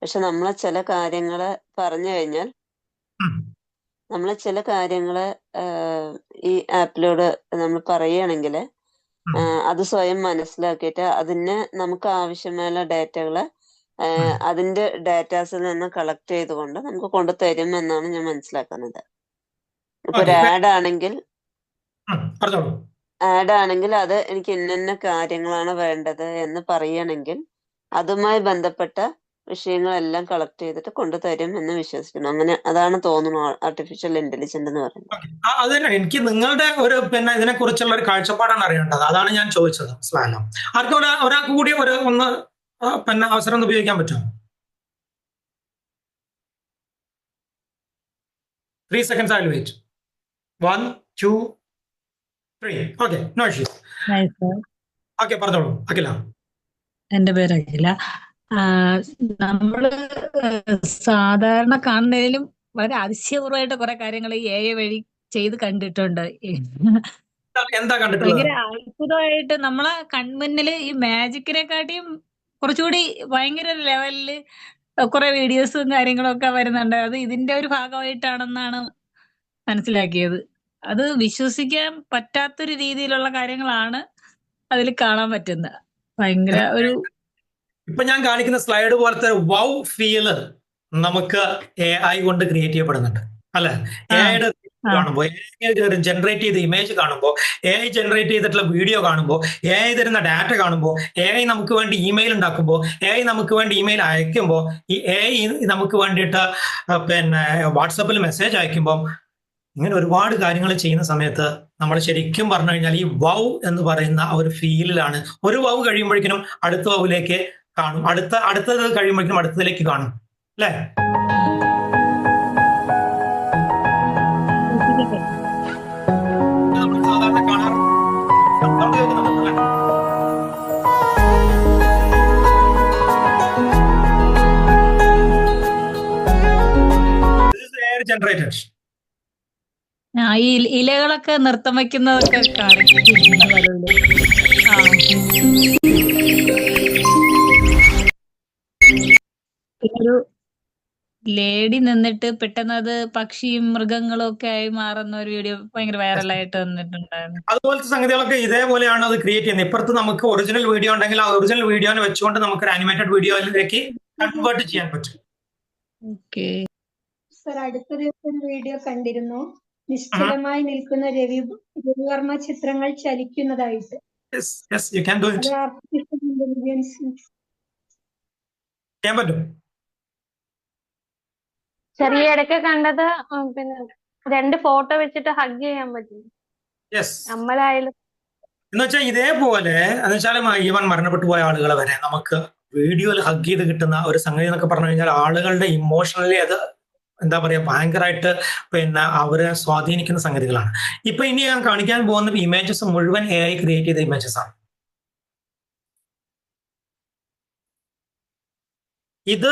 പക്ഷെ നമ്മളെ ചില കാര്യങ്ങള് പറഞ്ഞു കഴിഞ്ഞാൽ ഉം, നമ്മള് ചില കാര്യങ്ങള് ഈ ആപ്പിലൂടെ നമ്മൾ പറയുകയാണെങ്കിൽ ഉം, അത് സ്വയം മനസ്സിലാക്കിയിട്ട് അതിന് നമുക്ക് ആവശ്യമായ ഡേറ്റകള് ഉം. അതിന്റെ ഡേറ്റാസിൽ നിന്ന് കളക്ട് ചെയ്തുകൊണ്ട് നമുക്ക് കൊണ്ടു തരും എന്നാണ് ഞാൻ മനസ്സിലാക്കുന്നത്. ഇപ്പൊ ഓക്കെ ഒരു ഇപ്പൊ പറഞ്ഞോളൂ. ആഡ് ആണെങ്കിൽ അത് എനിക്ക് ഇന്ന കാര്യങ്ങളാണ് വേണ്ടത് എന്ന് പറയണമെങ്കിൽ അതുമായി ബന്ധപ്പെട്ട വിഷയങ്ങളെല്ലാം കളക്ട് ചെയ്തിട്ട് കൊണ്ടുതരും എന്ന് വിശ്വസിക്കുന്നു. അങ്ങനെ അതാണ് തോന്നുന്നു ആർട്ടിഫിഷ്യൽ ഇന്റലിജന്റ് എന്ന് പറയുന്നത്. ഓക്കെ അത് തന്നെ എനിക്ക് നിങ്ങളുടെ ഒരു ഇതിനെ കുറിച്ചുള്ള ഒരു കാഴ്ചപ്പാടാണ് അറിയേണ്ടത്. അതാണ് ഞാൻ ചോദിച്ചത്. മനസ്സിലായല്ലോ. ആർക്കും ഒരാൾക്ക് കൂടി ഒന്ന് അവസരം ഒന്ന് ഉപയോഗിക്കാൻ പറ്റുമോ? 3 seconds I will wait. 1, 2, 3. Okay no issues. Hi sir, okay പറഞ്ഞോളൂ അഖില. എന്റെ പേര് അഖില. നമ്മള് സാധാരണ കാണുന്നതിലും വളരെ അതിശയപൂർവമായിട്ട് കുറെ കാര്യങ്ങൾ ഈ AI വഴി ചെയ്ത് കണ്ടിട്ടുണ്ട്. എന്താ കണ്ടിട്ടുള്ളത്? ഭയങ്കര അത്ഭുതമായിട്ട് നമ്മളെ കൺമുന്നിൽ ഈ മാജിക്കിനെക്കാട്ടിയും കുറച്ചുകൂടി ഭയങ്കര ലെവലില് കുറെ വീഡിയോസും കാര്യങ്ങളും ഒക്കെ വരുന്നുണ്ട്. അത് ഇതിന്റെ ഒരു ഭാഗമായിട്ടാണെന്നാണ് മനസ്സിലാക്കിയത്. അത് വിശ്വസിക്കാൻ പറ്റാത്തൊരു രീതിയിലുള്ള കാര്യങ്ങളാണ് അതിൽ കാണാൻ പറ്റുന്നത്. ഭയങ്കര ഒരു ഇപ്പൊ ഞാൻ കാണിക്കുന്ന സ്ലൈഡ് പോലത്തെ വൗ ഫീല് നമുക്ക് AI കൊണ്ട് ക്രിയേറ്റ് ചെയ്യപ്പെടുന്നുണ്ട് അല്ലെ? ആ എഐയുടെ ആ കാണുമ്പോൾ, ജനറേറ്റ് ചെയ്ത ഇമേജ് കാണുമ്പോൾ, AI ജനറേറ്റ് ചെയ്തിട്ടുള്ള വീഡിയോ കാണുമ്പോൾ, AI തരുന്ന ഡാറ്റ കാണുമ്പോൾ, AI നമുക്ക് വേണ്ടി ഇമെയിൽ ഉണ്ടാക്കുമ്പോൾ, AI നമുക്ക് വേണ്ടി ഇമെയിൽ അയക്കുമ്പോൾ, ഈ AI നമുക്ക് വേണ്ടിയിട്ട് വാട്സപ്പിൽ മെസ്സേജ് അയക്കുമ്പോൾ, ഇങ്ങനെ ഒരുപാട് കാര്യങ്ങൾ ചെയ്യുന്ന സമയത്ത് നമ്മൾ ശരിക്കും പറഞ്ഞു കഴിഞ്ഞാൽ ഈ വൗ എന്ന് പറയുന്ന ഒരു ഫീലിലാണ്. ഒരു വൗ കഴിയുമ്പോഴേക്കും അടുത്ത വൗവിലേക്ക് കാണും, അടുത്തത് കഴിയുമ്പോഴേക്കും അടുത്തതിലേക്ക് കാണും അല്ലെ? നമ്മൾ സാധാരണ കാണാറ് ജനറേറ്റഡ്. ഈ ഇലകളൊക്കെ നൃത്തം വയ്ക്കുന്നതൊക്കെ കാണിക്കും. ഒരു ലേഡി നിന്നിട്ട് പെട്ടെന്ന് അത് പക്ഷിയും മൃഗങ്ങളും ഒക്കെ ആയി മാറുന്ന ഒരു വീഡിയോ ഭയങ്കര വൈറലായിട്ട് വന്നിട്ടുണ്ടായിരുന്നു. അതുപോലത്തെ സംഗതികളൊക്കെ ഇതേപോലെയാണ് അത് ക്രിയേറ്റ് ചെയ്യുന്നത്. ഇപ്പുറത്ത് നമുക്ക് ഒറിജിനൽ വീഡിയോ ഉണ്ടെങ്കിൽ ആ ഒറിജിനൽ വീഡിയോനെ വെച്ചുകൊണ്ട് നമുക്ക് ഒരു ആനിമേറ്റഡ് വീഡിയോയിലേക്ക് കൺവേർട്ട് ചെയ്യാൻ പറ്റും. ഓക്കെ സർ, അടുത്ത ദിവസം ഒരു വീഡിയോ കണ്ടിരുന്നു. നിശ്ചലമായി നിൽക്കുന്ന രവിവർമ്മ ചിത്രങ്ങൾ ചലിക്കുന്നതായിട്ട്. Yes, yes, you can do it. അത് ആർട്ടിഫിഷ്യൽ ഇന്റലിജൻസ് ചെയ്യാൻ പറ്റും. ചെറിയ ഇടയ്ക്ക് കണ്ടത് പിന്നെ 2 ഫോട്ടോ വെച്ചിട്ട് ഹഗ് ചെയ്യാൻ പറ്റും. യെസ്. നമ്മളായാലും എന്ന് വെച്ചാൽ ഇതേപോലെ എന്ന് വെച്ചാൽ ഈവൻ മരണപ്പെട്ടു പോയ ആളുകളെ വരെ നമുക്ക് വീഡിയോയിൽ ഹഗ് ചെയ്ത് കിട്ടുന്ന ഒരു സംഗതി എന്നൊക്കെ പറഞ്ഞു കഴിഞ്ഞാൽ ആളുകളുടെ ഇമോഷണലി അത് എന്താ പറയാ ഭയങ്കരമായിട്ട് അവരെ സ്വാധീനിക്കുന്ന സംഗതികളാണ്. ഇപ്പൊ ഇനി ഞാൻ കാണിക്കാൻ പോകുന്ന ഇമേജസ് മുഴുവൻ AI ക്രിയേറ്റ് ചെയ്ത ഇമേജസ് ആണ്. ഇത്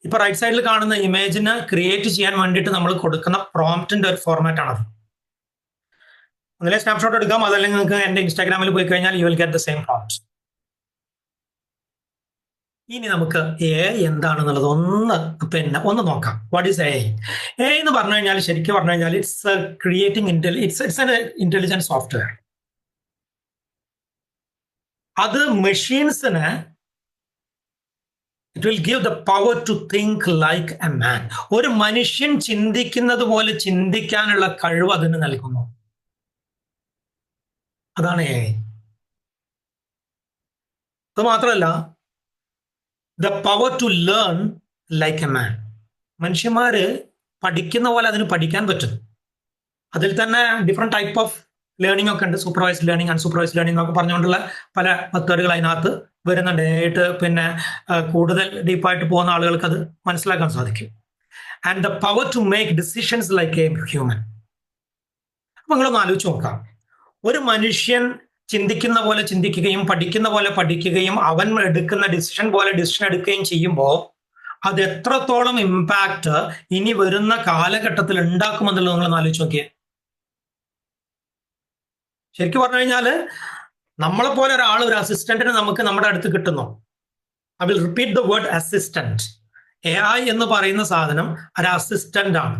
ഇപ്പൊ റൈറ്റ് സൈഡിൽ കാണുന്ന ഇമേജിന് ക്രിയേറ്റ് ചെയ്യാൻ വേണ്ടിയിട്ട് നമ്മൾ കൊടുക്കുന്ന പ്രോംപ്റ്റിന്റെ ഒരു ഫോർമാറ്റ് ആണത്. ഒന്നിലെ സ്നാപ്ഷോട്ട് എടുക്കാം, അതല്ലെങ്കിൽ നിങ്ങൾക്ക് എന്റെ ഇൻസ്റ്റാഗ്രാമിൽ പോയി കഴിഞ്ഞാൽ you will get the same prompt. ഇനി നമുക്ക് AI എന്താണെന്നുള്ളത് ഒന്ന് നോക്കാം. What is AI? AI എന്ന് പറഞ്ഞു കഴിഞ്ഞാൽ ശരിക്കും പറഞ്ഞു കഴിഞ്ഞാൽ it's creating it's an intelligent software. അത് മെഷീൻസിന് it will give the power to think like a man. ഒരു മനുഷ്യൻ ചിന്തിക്കുന്നത് പോലെ ചിന്തിക്കാനുള്ള കഴിവ് അതിന് നൽകുന്നു. അതാണ് AI. അത് മാത്രമല്ല the power to learn like a man. മനുഷ്യന്മാര് പഠിക്കുന്ന പോലെ അതിന് പഠിക്കാൻ പറ്റും. അതിൽ തന്നെ ഡിഫറെന്റ് ടൈപ്പ് ഓഫ് ലേണിംഗ് ഒക്കെ ഉണ്ട്. സൂപ്പർവൈസ്ഡ് ലേണിംഗ്, അൺസൂപ്പർവൈസ്ഡ് ലേണിംഗ് ഒക്കെ പറഞ്ഞുകൊണ്ടുള്ള പല മെത്തേഡുകൾ അതിനകത്ത് വരുന്നുണ്ട്. കൂടുതൽ ഡീപ്പായിട്ട് പോകുന്ന ആളുകൾക്ക് അത് മനസ്സിലാക്കാൻ സാധിക്കും. And the power to make decisions like a human. അപ്പൊ നിങ്ങളൊന്ന് ആലോചിച്ച് നോക്കാം. ഒരു മനുഷ്യൻ ചിന്തിക്കുന്ന പോലെ ചിന്തിക്കുകയും പഠിക്കുന്ന പോലെ പഠിക്കുകയും അവൻ എടുക്കുന്ന ഡിസിഷൻ പോലെ ഡിസിഷൻ എടുക്കുകയും ചെയ്യുമ്പോൾ അത് എത്രത്തോളം ഇമ്പാക്ട് ഇനി വരുന്ന കാലഘട്ടത്തിൽ ഉണ്ടാക്കുമെന്നുള്ളത് നിങ്ങൾ ആലോചിച്ച് നോക്കിയേ. ശരിക്കും പറഞ്ഞു കഴിഞ്ഞാല് നമ്മളെ പോലെ ഒരാൾ, ഒരു അസിസ്റ്റന്റിന് നമുക്ക് നമ്മുടെ അടുത്ത് കിട്ടുന്നു. I will repeat the word assistant. AI എന്ന് പറയുന്ന സാധനം ഒരു അസിസ്റ്റന്റ് ആണ്.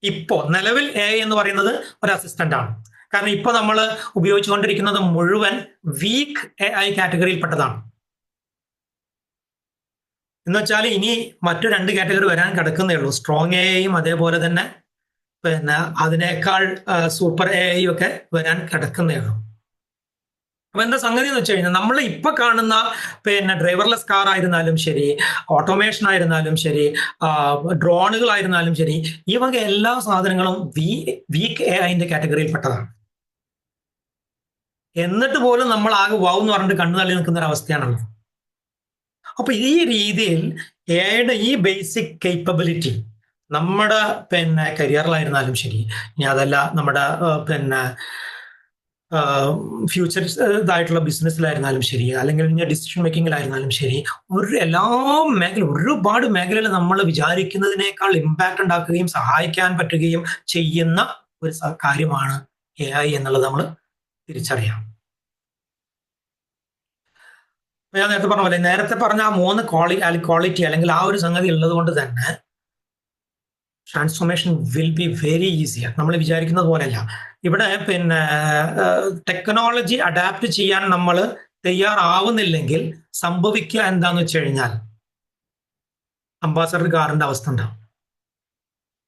ഇപ്പോ നിലവിൽ AI എന്ന് പറയുന്നത് ഒരു അസിസ്റ്റന്റ് ആണ്. കാരണം ഇപ്പൊ നമ്മൾ ഉപയോഗിച്ചുകൊണ്ടിരിക്കുന്നത് മുഴുവൻ വീക്ക് AI കാറ്റഗറിയിൽപ്പെട്ടതാണ്. എന്ന് വെച്ചാൽ ഇനി മറ്റു 2 കാറ്റഗറി വരാൻ കിടക്കുന്നേ ഉള്ളൂ. സ്ട്രോങ് AIയും അതേപോലെ തന്നെ പിന്നെ അതിനേക്കാൾ സൂപ്പർ AI ഒക്കെ വരാൻ കിടക്കുന്നേ ഉള്ളൂ. അപ്പൊ എന്താ സംഗതി എന്ന് വെച്ച് കഴിഞ്ഞാൽ നമ്മൾ ഇപ്പൊ കാണുന്ന പിന്നെ ഡ്രൈവർലെസ് കാർ ആയിരുന്നാലും ശരി, ഓട്ടോമേഷൻ ആയിരുന്നാലും ശരി, ഡ്രോണുകളായിരുന്നാലും ശരി, ഈ വക എല്ലാ സാധനങ്ങളും വീക്ക് AIന്റെ കാറ്റഗറിയിൽപ്പെട്ടതാണ്. എന്നിട്ട് പോലും നമ്മൾ ആകെ വൗ എന്ന് പറഞ്ഞിട്ട് കണ്ണു തള്ളി നിൽക്കുന്ന ഒരു അവസ്ഥയാണല്ലോ. അപ്പൊ ഈ രീതിയിൽ എയുടെ ഈ ബേസിക് കേപ്പബിലിറ്റി നമ്മുടെ പിന്നെ കരിയറിലായിരുന്നാലും ശരി, ഇനി അതല്ല നമ്മുടെ പിന്നെ ഫ്യൂച്ചർ ഇതായിട്ടുള്ള ബിസിനസ്സിലായിരുന്നാലും ശരി, അല്ലെങ്കിൽ ഇനി ഡിസിഷൻ മേക്കിങ്ങിലായിരുന്നാലും ശരി, എല്ലാ മേഖല ഒരുപാട് മേഖലയിൽ നമ്മൾ വിചാരിക്കുന്നതിനേക്കാൾ ഇമ്പാക്ട് ഉണ്ടാക്കുകയും സഹായിക്കാൻ പറ്റുകയും ചെയ്യുന്ന ഒരു കാര്യമാണ് AI എന്നുള്ളത് നമ്മൾ തിരിച്ചറിയാം. ഞാൻ നേരത്തെ പറഞ്ഞ പോലെ നേരത്തെ പറഞ്ഞ ആ 3 ക്വാളിറ്റി അല്ലെങ്കിൽ ആ ഒരു സംഗതി ഉള്ളത് കൊണ്ട് തന്നെ transformation will be very easier. നമ്മൾ വിചാരിക്കുന്നത് പോലെയല്ല. ഇവിടെ പിന്നെ ടെക്നോളജി അഡാപ്റ്റ് ചെയ്യാൻ നമ്മൾ തയ്യാറാവുന്നില്ലെങ്കിൽ സംഭവിക്കുക എന്താന്ന് വെച്ച് കഴിഞ്ഞാൽ അംബാസഡർ കാറിന്റെ അവസ്ഥ ഉണ്ടാവും.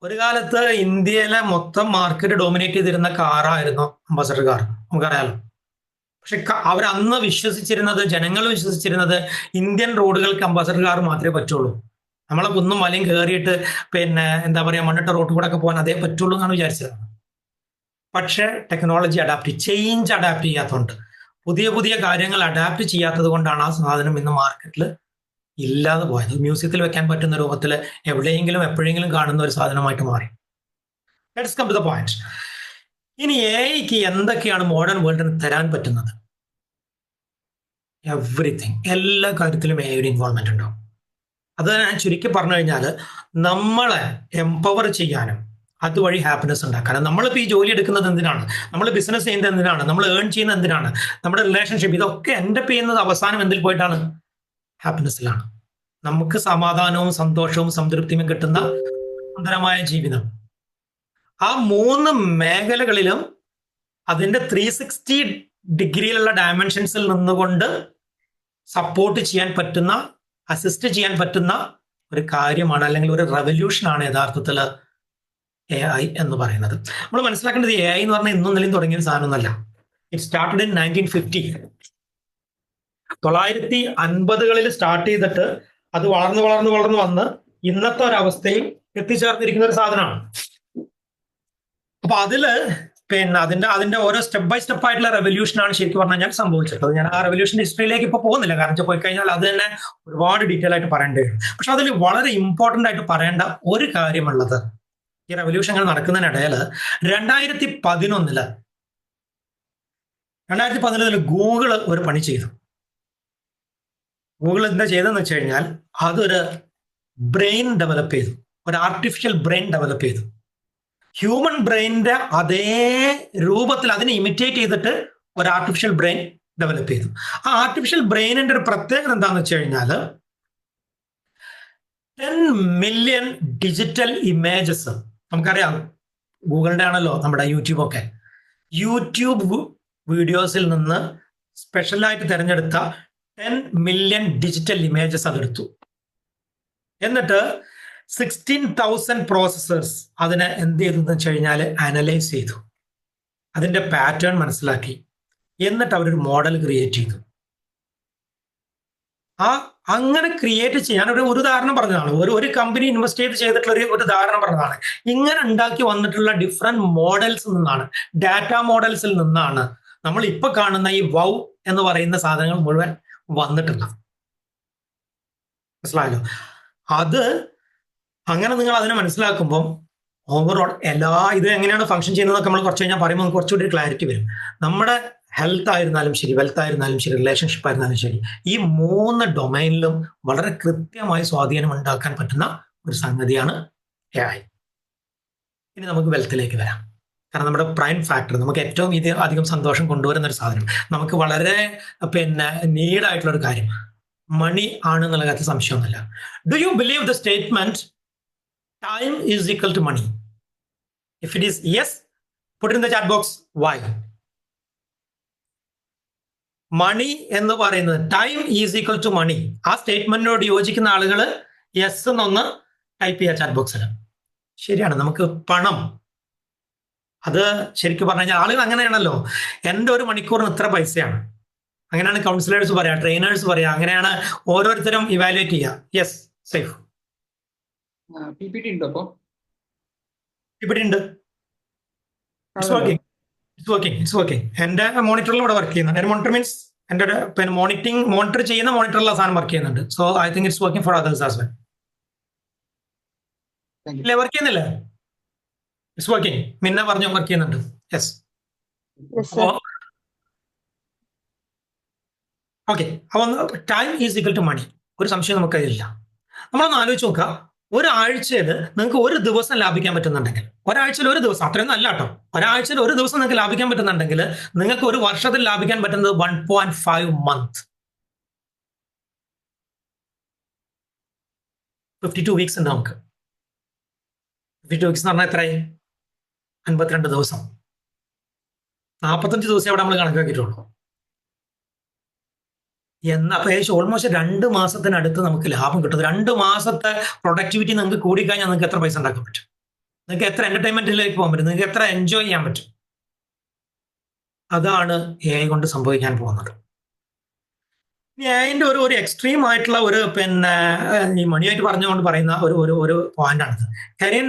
ഒരു കാലത്ത് ഇന്ത്യയിലെ മൊത്തം മാർക്കറ്റ് ഡോമിനേറ്റ് ചെയ്തിരുന്ന കാറായിരുന്നു അംബാസഡർ കാർ, നമുക്കറിയാലോ. പക്ഷെ അവരന്ന് വിശ്വസിച്ചിരുന്നത്, ജനങ്ങൾ വിശ്വസിച്ചിരുന്നത് ഇന്ത്യൻ റോഡുകൾക്ക് അംബാസഡർ കാർ മാത്രമേ പറ്റുള്ളൂ. നമ്മളെ കുന്നും മലയും കയറിയിട്ട് പിന്നെ എന്താ പറയുക മണ്ണിട്ട റോഡ് കൂടെ ഒക്കെ പോകാൻ അതേ പറ്റുള്ളൂ എന്നാണ് വിചാരിച്ചത്. പക്ഷെ ടെക്നോളജി ചേഞ്ച് അഡാപ്റ്റ് ചെയ്യാത്തതുകൊണ്ട്, പുതിയ കാര്യങ്ങൾ അഡാപ്റ്റ് ചെയ്യാത്തത് കൊണ്ടാണ് ആ സാധനം ഇന്ന് മാർക്കറ്റിൽ ഇല്ലാതെ പോയത്. മ്യൂസിയത്തിൽ വെക്കാൻ പറ്റുന്ന രൂപത്തിൽ എവിടെയെങ്കിലും എപ്പോഴെങ്കിലും കാണുന്ന ഒരു സാധനമായിട്ട് മാറി. Let's come to the point. ഇനി എഐക്ക് എന്തൊക്കെയാണ് മോഡേൺ വേൾഡിന് തരാൻ പറ്റുന്നത്? എവറിത്തിങ്, എല്ലാ കാര്യത്തിലും എഐയുടെ ഇൻവോൾവ്മെന്റ് ഉണ്ടാവും. അത് ഞാൻ ചുരുക്കി പറഞ്ഞു കഴിഞ്ഞാൽ നമ്മളെ എംപവർ ചെയ്യാനും അതുവഴി ഹാപ്പിനെസ് ഉണ്ടാക്കാനും. നമ്മളിപ്പോൾ ഈ ജോലി എടുക്കുന്നത് എന്തിനാണ്? നമ്മൾ ബിസിനസ് ചെയ്യുന്നത് എന്തിനാണ്? നമ്മൾ ഏൺ ചെയ്യുന്നത് എന്തിനാണ്? നമ്മുടെ റിലേഷൻഷിപ്പ് ഇതൊക്കെ എൻ്റെ ചെയ്യുന്നത് അവസാനം എന്തിൽ പോയിട്ടാണ്? ഹാപ്പിനെസ്സിലാണ്. നമുക്ക് സമാധാനവും സന്തോഷവും സംതൃപ്തിയും കിട്ടുന്ന സുന്ദരമായ ജീവിതം. ആ 3 മേഖലകളിലും അതിന്റെ 360 ഡിഗ്രിയിലുള്ള ഡയമെൻഷൻസിൽ നിന്നുകൊണ്ട് സപ്പോർട്ട് ചെയ്യാൻ പറ്റുന്ന, അസിസ്റ്റ് ചെയ്യാൻ പറ്റുന്ന ഒരു കാര്യമാണ്, അല്ലെങ്കിൽ ഒരു റെവല്യൂഷനാണ് യഥാർത്ഥത്തിൽ AI എന്ന് പറയുന്നത്. നമ്മൾ മനസ്സിലാക്കേണ്ടത് AI എന്ന് പറഞ്ഞാൽ ഇന്നും നിലയും തുടങ്ങിയ ഒരു സാധനമൊന്നുമല്ല. It started in 1950. 1950കളിൽ സ്റ്റാർട്ട് ചെയ്തിട്ട് അത് വളർന്ന് വന്ന് ഇന്നത്തെ ഒരവസ്ഥയിൽ എത്തിച്ചേർന്നിരിക്കുന്ന ഒരു സാധനമാണ്. അപ്പൊ പിന്നെ അതിന്റെ ഓരോ സ്റ്റെപ്പ് ബൈ സ്റ്റെപ്പ് ആയിട്ടുള്ള റെവല്യൂഷനാണ് ശരിക്കും പറഞ്ഞു കഴിഞ്ഞാൽ സംഭവിച്ചിട്ടുള്ളത്. ഞാൻ ആ റെവല്യൂഷൻ ഹിസ്റ്ററിയിലേക്ക് ഇപ്പൊ പോകുന്നില്ല, കാരണം പോയി കഴിഞ്ഞാൽ അത് തന്നെ ഒരുപാട് ഡീറ്റെയിൽ ആയിട്ട് പറയേണ്ടി വരും. പക്ഷെ അതിൽ വളരെ ഇമ്പോർട്ടന്റ് ആയിട്ട് പറയേണ്ട ഒരു കാര്യമുള്ളത്, ഈ റെവല്യൂഷനുകൾ നടക്കുന്നതിനിടയിൽ 2011 ഗൂഗിള് ഒരു പണി ചെയ്തു. ഗൂഗിൾ എന്താ ചെയ്തതെന്ന് വെച്ച് കഴിഞ്ഞാൽ അതൊരു ബ്രെയിൻ ഡെവലപ്പ് ചെയ്തു, ഒരു ആർട്ടിഫിഷ്യൽ ബ്രെയിൻ ഡെവലപ്പ് ചെയ്തു. ഹ്യൂമൻ ബ്രെയിനിന്റെ അതേ രൂപത്തിൽ അതിനെ ഇമിറ്റേറ്റ് ചെയ്തിട്ട് ഒരു ആർട്ടിഫിഷ്യൽ ബ്രെയിൻ ഡെവലപ്പ് ചെയ്തു. ആ ആർട്ടിഫിഷ്യൽ ബ്രെയിനിന്റെ ഒരു പ്രത്യേകത എന്താണെന്ന് വെച്ച് കഴിഞ്ഞാൽ 10 മില്യൺ ഡിജിറ്റൽ ഇമേജസ്, നമുക്കറിയാം ഗൂഗിളിന്റെ ആണല്ലോ നമ്മുടെ യൂട്യൂബ് വീഡിയോസിൽ നിന്ന് സ്പെഷ്യലായിട്ട് തിരഞ്ഞെടുത്ത 10 മില്യൺ ഡിജിറ്റൽ ഇമേജസ് അതെടുത്തു. എന്നിട്ട് 16,000 പ്രോസസ്സേഴ്സ് അതിനെ എന്ത് ചെയ്തു എന്ന് വെച്ച് കഴിഞ്ഞാൽ അനലൈസ് ചെയ്തു, അതിന്റെ പാറ്റേൺ മനസ്സിലാക്കി, എന്നിട്ട് അവരൊരു മോഡൽ ക്രിയേറ്റ് ചെയ്തു. അങ്ങനെ ക്രിയേറ്റ് ചെയ്യാൻ ഒരു ഉദാഹരണം പറഞ്ഞതാണ്, ഒരു കമ്പനി ഇൻവെസ്റ്റ് ചെയ്തിട്ടുള്ള ഒരു ഉദാഹരണം പറഞ്ഞതാണ്. ഇങ്ങനെ ഉണ്ടാക്കി വന്നിട്ടുള്ള ഡിഫറെന്റ് മോഡൽസിൽ നിന്നാണ്, ഡാറ്റ മോഡൽസിൽ നിന്നാണ് നമ്മൾ ഇപ്പൊ കാണുന്ന ഈ വൗ എന്ന് പറയുന്ന സാധനങ്ങൾ മുഴുവൻ വന്നിട്ടുള്ളത്. മനസ്സിലായല്ലോ? അത് അങ്ങനെ നിങ്ങൾ അതിനെ മനസ്സിലാക്കുമ്പോൾ ഓവറോൾ ഇത് എങ്ങനെയാണ് ഫംഗ്ഷൻ ചെയ്യുന്നതൊക്കെ നമ്മൾ കുറച്ച് കഴിഞ്ഞാൽ പറയുമ്പോൾ കുറച്ചുകൂടി ക്ലാരിറ്റി വരും. നമ്മുടെ ഹെൽത്ത് ആയിരുന്നാലും ശരി, വെൽത്ത് ആയിരുന്നാലും ശരി, റിലേഷൻഷിപ്പ് ആയിരുന്നാലും ശരി, ഈ 3 ഡൊമൈനിലും വളരെ കൃത്യമായി സ്വാധീനം ഉണ്ടാക്കാൻ പറ്റുന്ന ഒരു സംഗതിയാണ് AI. ഇനി നമുക്ക് വെൽത്തിലേക്ക് വരാം. കാരണം നമ്മുടെ പ്രൈം ഫാക്ടർ, നമുക്ക് ഏറ്റവും അധികം സന്തോഷം കൊണ്ടുവരുന്ന ഒരു സാധനം, നമുക്ക് വളരെ നീഡായിട്ടുള്ള ഒരു കാര്യം, മണി ആണെന്നുള്ള കാര്യത്തിൽ സംശയമൊന്നുമില്ല. Do you believe the statement time is equal to money? If it is yes, put it in the chat box. Why? Money എന്ന് പറയുന്നത് time is equal to money, ആ സ്റ്റേറ്റ്മെന്റിനോട് യോജിക്കുന്ന ആളുകൾ യെസ് എന്നൊന്ന് ടൈപ്പ് ചെയ്യുക ചാറ്റ് ബോക്സിൽ. ശരിയാണ്, നമുക്ക് പണം, അത് ശരിക്കും പറഞ്ഞു കഴിഞ്ഞാൽ ആളുകൾ അങ്ങനെയാണല്ലോ, എൻ്റെ ഒരു മണിക്കൂറിന് ഇത്ര പൈസയാണ്, അങ്ങനെയാണ് കൗൺസിലേഴ്സ് പറയാ, ട്രെയിനേഴ്സ് പറയാ, അങ്ങനെയാണ് ഓരോരുത്തരും ഇവാലുവേറ്റ് ചെയ്യുക. യെസ് സേഫ് PPT ഉണ്ടോ? അപ്പോ ഇവിടെ ഉണ്ട്. It's working. എന്റെ മോണിറ്ററിൽ ഇവിടെ വർക്ക് ചെയ്യുന്നുണ്ട്. എന്റെ മോണിറ്റർ മീൻസ് എന്റെ പിന്നെ മോണിറ്റർ ചെയ്യുന്ന മോണിറ്ററിൽ സാധനം വർക്ക് ചെയ്യുന്നുണ്ട്. So I think it's working for others as well. ഇല്ലേ, വർക്ക് ചെയ്യുന്നില്ലേ? It's working. മിന്ന പറഞ്ഞു വർക്ക് ചെയ്യുന്നുണ്ട്. യെസ്. ഓക്കെ, അപ്പൊ time is equal to money, ഒരു സംശയം നമുക്കതില്ല. നമ്മളൊന്ന് ആലോചിച്ച് നോക്കുക, ഒരാഴ്ചയിൽ നിങ്ങൾക്ക് ഒരു ദിവസം ലാഭിക്കാൻ പറ്റുന്നുണ്ടെങ്കിൽ, ഒരാഴ്ചയിൽ ഒരു ദിവസം, അത്രയൊന്നും അല്ല കേട്ടോ, ഒരാഴ്ചയിൽ ഒരു ദിവസം നിങ്ങൾക്ക് ലാഭിക്കാൻ പറ്റുന്നുണ്ടെങ്കിൽ നിങ്ങൾക്ക് ഒരു വർഷത്തിൽ ലാഭിക്കാൻ പറ്റുന്നത് 1.5 months, 52 വീക്സ് ഉണ്ട് നമുക്ക്. 52 വീക്സ് എന്ന് പറഞ്ഞാൽ എത്രയായി? 52 ദിവസം. 45 ദിവസം അവിടെ നമ്മൾ കണക്കാക്കിയിട്ടുള്ളൂ. അപ്പൊ ഏകദേശം ഓൾമോസ്റ്റ് 2 മാസത്തിനടുത്ത് നമുക്ക് ലാഭം കിട്ടും. 2 മാസത്തെ പ്രൊഡക്ടിവിറ്റി നിങ്ങൾക്ക് കൂടിക്കഴിഞ്ഞാൽ നിങ്ങൾക്ക് എത്ര പൈസ ഉണ്ടാക്കാൻ പറ്റും? നിങ്ങൾക്ക് എത്ര എന്റർടൈൻമെന്റിലേക്ക് പോകാൻ പറ്റും? നിങ്ങൾക്ക് എത്ര എൻജോയ് ചെയ്യാൻ പറ്റും? അതാണ് AI കൊണ്ട് സംഭവിക്കാൻ പോകുന്നത്. അതിന്റെ ഒരു എക്സ്ട്രീം ആയിട്ടുള്ള ഒരു പിന്നെ ഈ മണിയായിട്ട് പറഞ്ഞുകൊണ്ട് പറയുന്ന ഒരു പോയിന്റാണിത്. കരിയൻ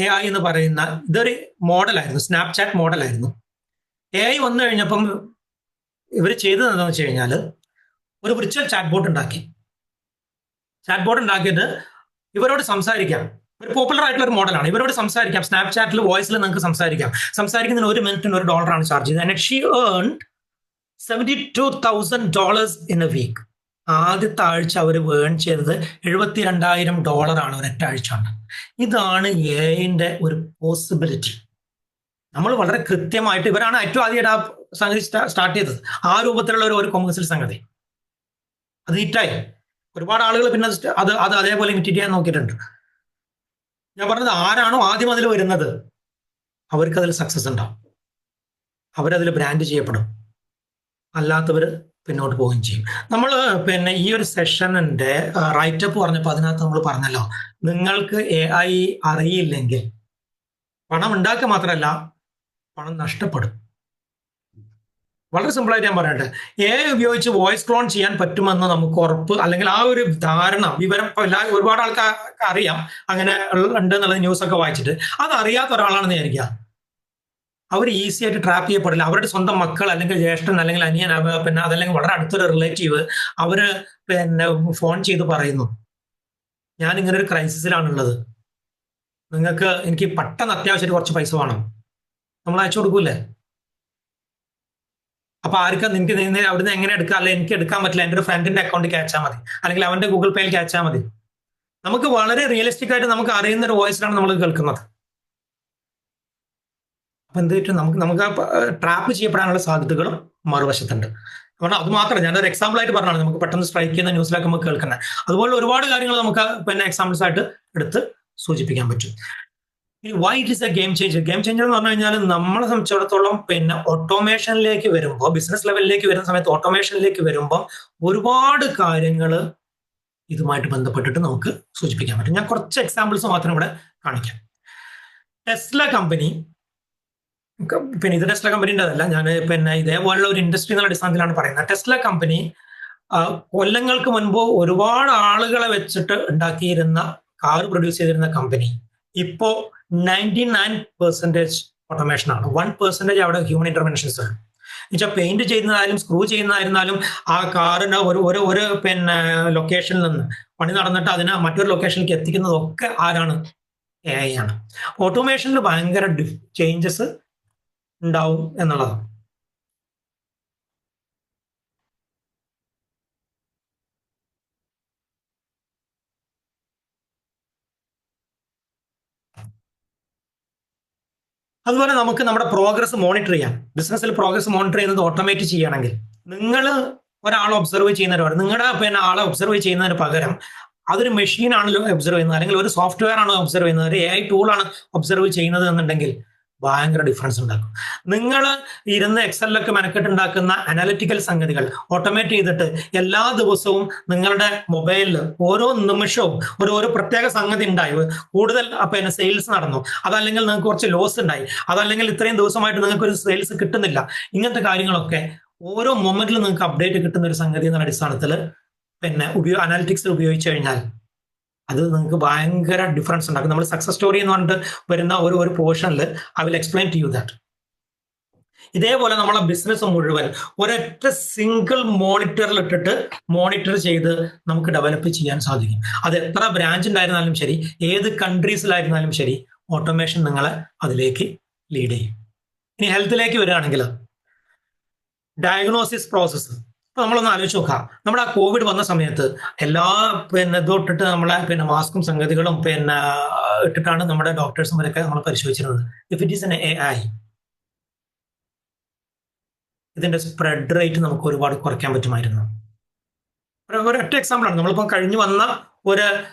AI എന്ന് പറയുന്ന ഇതൊരു മോഡലായിരുന്നു, സ്നാപ്ചാറ്റ് മോഡലായിരുന്നു. AI വന്നു കഴിഞ്ഞപ്പം ഇവർ ചെയ്തത് എന്താണെന്ന് വെച്ച് കഴിഞ്ഞാൽ ഒരു വിർച്വൽ ചാറ്റ് ബോട്ട് ഉണ്ടാക്കി. ചാറ്റ് ബോട്ട് ഉണ്ടാക്കിയിട്ട് ഇവരോട് സംസാരിക്കാം. ഒരു പോപ്പുലർ ആയിട്ടുള്ള ഒരു മോഡലാണ്. ഇവരോട് സംസാരിക്കാം. സ്നാപ്ചാറ്റിൽ വോയിസിൽ നിങ്ങൾക്ക് സംസാരിക്കാം. സംസാരിക്കുന്നതിന് 1 മിനിറ്റിന് $1 ചാർജ് ചെയ്തത്. And she earned $72,000 in a week. ആദ്യത്തെ ആഴ്ച അവർ ഏൺ ചെയ്തത് $72,000 ആണ് ഒരൊറ്റ ആഴ്ച കൊണ്ട്. ഇതാണ് AI-ന്റെ ഒരു പോസിബിലിറ്റി. നമ്മൾ വളരെ കൃത്യമായിട്ട്, ഇവരാണ് ഏറ്റവും ആദ്യമായിട്ട് ആ സംഗതി സ്റ്റാർട്ട് ചെയ്തത്. ആ രൂപത്തിലുള്ള ഒരു കൊമേഴ്സ്യൽ സംഗതി അത് ഹിറ്റായി. ഒരുപാട് ആളുകൾ പിന്നെ അത് അതേപോലെ ഇമിറ്റേറ്റ് ചെയ്യാൻ നോക്കിയിട്ടുണ്ട്. ഞാൻ പറഞ്ഞത്, ആരാണോ ആദ്യം അതിൽ വരുന്നത് അവർക്കതിൽ സക്സസ് ഉണ്ടാവും, അവരതിൽ ബ്രാൻഡ് ചെയ്യപ്പെടും, അല്ലാത്തവർ പിന്നോട്ട് പോവുകയും ചെയ്യും. നമ്മൾ പിന്നെ ഈ ഒരു സെഷനിന്റെ റൈറ്റപ്പ് പറഞ്ഞപ്പോൾ അതിനകത്ത് നമ്മൾ പറഞ്ഞല്ലോ, നിങ്ങൾക്ക് AI അറിയില്ലെങ്കിൽ പണം ഉണ്ടാക്കുക മാത്രമല്ല പണം നഷ്ടപ്പെടും. വളരെ സിമ്പിളായിട്ട് ഞാൻ പറയട്ടെ, AI ഉപയോഗിച്ച് വോയിസ് ക്ലോൺ ചെയ്യാൻ പറ്റുമെന്ന് നമുക്ക് ഉറപ്പ്, അല്ലെങ്കിൽ ആ ഒരു ധാരണ, വിവരം ഒരുപാട് ആൾക്കാർക്ക് അറിയാം അങ്ങനെ ഉണ്ട് എന്നുള്ളത് ന്യൂസൊക്കെ വായിച്ചിട്ട്. അത് അറിയാത്ത ഒരാളാണെന്ന് വിചാരിക്കുക, അവർ ഈസി ആയിട്ട് ട്രാപ്പ് ചെയ്യപ്പെടില്ല. അവരുടെ സ്വന്തം മക്കൾ അല്ലെങ്കിൽ ജ്യേഷ്ഠൻ അല്ലെങ്കിൽ അനിയൻ, പിന്നെ അതല്ലെങ്കിൽ വളരെ അടുത്തൊരു റിലേറ്റീവ് അവര് പിന്നെ ഫോൺ ചെയ്ത് പറയുന്നു, ഞാൻ ഇങ്ങനെ ഒരു ക്രൈസിസിലാണുള്ളത്, എനിക്ക് പെട്ടെന്ന് അത്യാവശ്യമായിട്ട് കുറച്ച് പൈസ വേണം, നമ്മൾ അയച്ചു കൊടുക്കൂലേ? അപ്പൊ ആർക്കാ നിനക്ക് അവിടുന്ന് എങ്ങനെ എടുക്കാം? അല്ലെങ്കിൽ എനിക്ക് എടുക്കാൻ പറ്റില്ല, എൻ്റെ ഒരു ഫ്രണ്ടിന്റെ അക്കൗണ്ടിലേക്ക് അയച്ചാൽ മതി, അല്ലെങ്കിൽ അവന്റെ ഗൂഗിൾ പേയിലേക്ക് അയച്ചാൽ മതി. നമുക്ക് വളരെ റിയലിസ്റ്റിക് ആയിട്ട് നമുക്ക് അറിയുന്ന ഒരു വോയിസിലാണ് നമ്മൾ കേൾക്കുന്നത്. അപ്പൊ എന്ത് പറ്റും? നമുക്ക് ട്രാപ്പ് ചെയ്യപ്പെടാനുള്ള സാധ്യതകളും മറുവശത്തുണ്ട്. അതുകൊണ്ട് അത് മാത്രം ഞാനൊരു എക്സാമ്പിൾ ആയിട്ട് പറഞ്ഞാണ്, നമുക്ക് പെട്ടെന്ന് സ്ട്രൈക്ക് ചെയ്യുന്ന ന്യൂസിലൊക്കെ നമുക്ക് കേൾക്കുന്നത്. അതുപോലെ ഒരുപാട് കാര്യങ്ങൾ നമുക്ക് പിന്നെ എക്സാമ്പിൾസ് ആയിട്ട് എടുത്ത് സൂചിപ്പിക്കാൻ പറ്റും. Why it is A game changer? Game changer എന്ന് പറഞ്ഞു കഴിഞ്ഞാൽ നമ്മളെ സംബന്ധിച്ചിടത്തോളം പിന്നെ ഓട്ടോമേഷനിലേക്ക് വരുമ്പോൾ, ബിസിനസ് ലെവലിലേക്ക് വരുന്ന സമയത്ത് ഓട്ടോമേഷനിലേക്ക് വരുമ്പോൾ ഒരുപാട് കാര്യങ്ങൾ ഇതുമായിട്ട് ബന്ധപ്പെട്ടിട്ട് നമുക്ക് സൂചിപ്പിക്കാൻ പറ്റും. ഞാൻ കുറച്ച് എക്സാമ്പിൾസ് മാത്രം ഇവിടെ കാണിക്കാം. ടെസ്ല കമ്പനി, പിന്നെ ഇത് ടെസ്ല കമ്പനിൻ്റെതല്ല, ഞാൻ പിന്നെ ഇതേപോലുള്ള ഒരു ഇൻഡസ്ട്രി എന്നുള്ള അടിസ്ഥാനത്തിലാണ് പറയുന്നത്. ടെസ്ല കമ്പനി കൊല്ലങ്ങൾക്ക് മുൻപ് ഒരുപാട് ആളുകളെ വെച്ചിട്ട് ഉണ്ടാക്കിയിരുന്ന കാർ പ്രൊഡ്യൂസ് ചെയ്തിരുന്ന കമ്പനി ഇപ്പോ 99% ഓട്ടോമേഷൻ ആണ്. 1% അവിടെ ഹ്യൂമൻ ഇന്റർവെൻഷൻസ് ആണ്. എന്നുവെച്ചാൽ പെയിന്റ് ചെയ്യുന്നതായാലും സ്ക്രൂ ചെയ്യുന്നതായിരുന്നാലും ആ കാറിന് ഒരു പിന്നെ ലൊക്കേഷനിൽ നിന്ന് പണി നടന്നിട്ട് അതിനെ മറ്റൊരു ലൊക്കേഷനിലേക്ക് എത്തിക്കുന്നതൊക്കെ ആരാണ്? AI ആണ്. ഓട്ടോമേഷനിൽ ഭയങ്കര ചേഞ്ചസ് ഉണ്ടാവും എന്നുള്ളതാണ്. അതുപോലെ നമുക്ക് നമ്മുടെ പ്രോഗ്രസ് മോണിറ്റർ ചെയ്യാം. ബിസിനസ്സിൽ പ്രോഗ്രസ് മോണിറ്റർ ചെയ്യുന്നത് ഓട്ടോമേറ്റ് ചെയ്യുകയാണെങ്കിൽ നിങ്ങൾ ഒരാളെ ഒബ്സർവ് ചെയ്യുന്നതിന് പകരം നിങ്ങളുടെ പിന്നെ ആളെ ഒബ്സർവ് ചെയ്യുന്നതിന് പകരം അതൊരു മെഷീൻ ആണല്ലോ ഒബ്സർവ് ചെയ്യുന്നത്, അല്ലെങ്കിൽ ഒരു സോഫ്റ്റ്വെയർ ആണ് ഒബ്സർവ് ചെയ്യുന്നത്, ഒരു AI ടൂളാണ് ഒബ്സർവ് ചെയ്യുന്നത് എന്നുണ്ടെങ്കിൽ ഭയങ്കര ഡിഫറൻസ് ഉണ്ടാക്കും. നിങ്ങൾ ഇരുന്ന് എക്സലിലൊക്കെ മെനക്കെട്ട് ഉണ്ടാക്കുന്ന അനാലിറ്റിക്കൽ സംഗതികൾ ഓട്ടോമേറ്റ് ചെയ്തിട്ട് എല്ലാ ദിവസവും നിങ്ങളുടെ മൊബൈലിൽ ഓരോ നിമിഷവും ഒരു പ്രത്യേക സംഗതി ഉണ്ടായി, കൂടുതൽ പിന്നെ സെയിൽസ് നടന്നു, അതല്ലെങ്കിൽ നിങ്ങൾക്ക് കുറച്ച് ലോസ് ഉണ്ടായി, അതല്ലെങ്കിൽ ഇത്രയും ദിവസമായിട്ട് നിങ്ങൾക്ക് ഒരു സെയിൽസ് കിട്ടുന്നില്ല, ഇങ്ങനത്തെ കാര്യങ്ങളൊക്കെ ഓരോ മൊമെന്റിലും നിങ്ങൾക്ക് അപ്ഡേറ്റ് കിട്ടുന്ന ഒരു സംഗതി എന്ന അടിസ്ഥാനത്തിൽ പിന്നെ അനാലിറ്റിക്സ് ഉപയോഗിച്ച് കഴിഞ്ഞാൽ അത് നിങ്ങൾക്ക് ഭയങ്കര ഡിഫറൻസ് ഉണ്ടാക്കും. നമ്മൾ സക്സസ് സ്റ്റോറി എന്ന് പറഞ്ഞിട്ട് വരുന്ന ഒരു പോർഷനിൽ I will explain to you that. ഇതേപോലെ നമ്മളെ ബിസിനസ് മുഴുവൻ ഒരൊറ്റ സിംഗിൾ മോണിറ്ററിൽ ഇട്ടിട്ട് മോണിറ്റർ ചെയ്ത് നമുക്ക് ഡെവലപ്പ് ചെയ്യാൻ സാധിക്കും. അത് എത്ര ബ്രാഞ്ച് ഉണ്ടായിരുന്നാലും ശരി, ഏത് കൺട്രീസിലായിരുന്നാലും ശരി, ഓട്ടോമേഷൻ നിങ്ങളെ അതിലേക്ക് ലീഡ് ചെയ്യും. ഇനി ഹെൽത്തിലേക്ക് വരികയാണെങ്കിൽ ഡയഗ്നോസിസ് പ്രോസസ്സ് ഇപ്പൊ നമ്മളൊന്ന് ആലോചിച്ച് നോക്കാം. നമ്മുടെ ആ കോവിഡ് വന്ന സമയത്ത് എല്ലാ പിന്നെ ഇതൊട്ടിട്ട് നമ്മളെ പിന്നെ മാസ്കും സംഗതികളും പിന്നെ ഇട്ടിട്ടാണ് നമ്മുടെ ഡോക്ടേഴ്സും വരെയൊക്കെ നമ്മൾ പരിശോധിച്ചിരുന്നത്. If it is an AI, ഇതിന്റെ സ്പ്രെഡ് റേറ്റ് നമുക്ക് ഒരുപാട് കുറയ്ക്കാൻ പറ്റുമായിരുന്നു. ഒരൊറ്റ എക്സാമ്പിൾ ആണ് നമ്മളിപ്പോൾ കഴിഞ്ഞു വന്ന ഒരു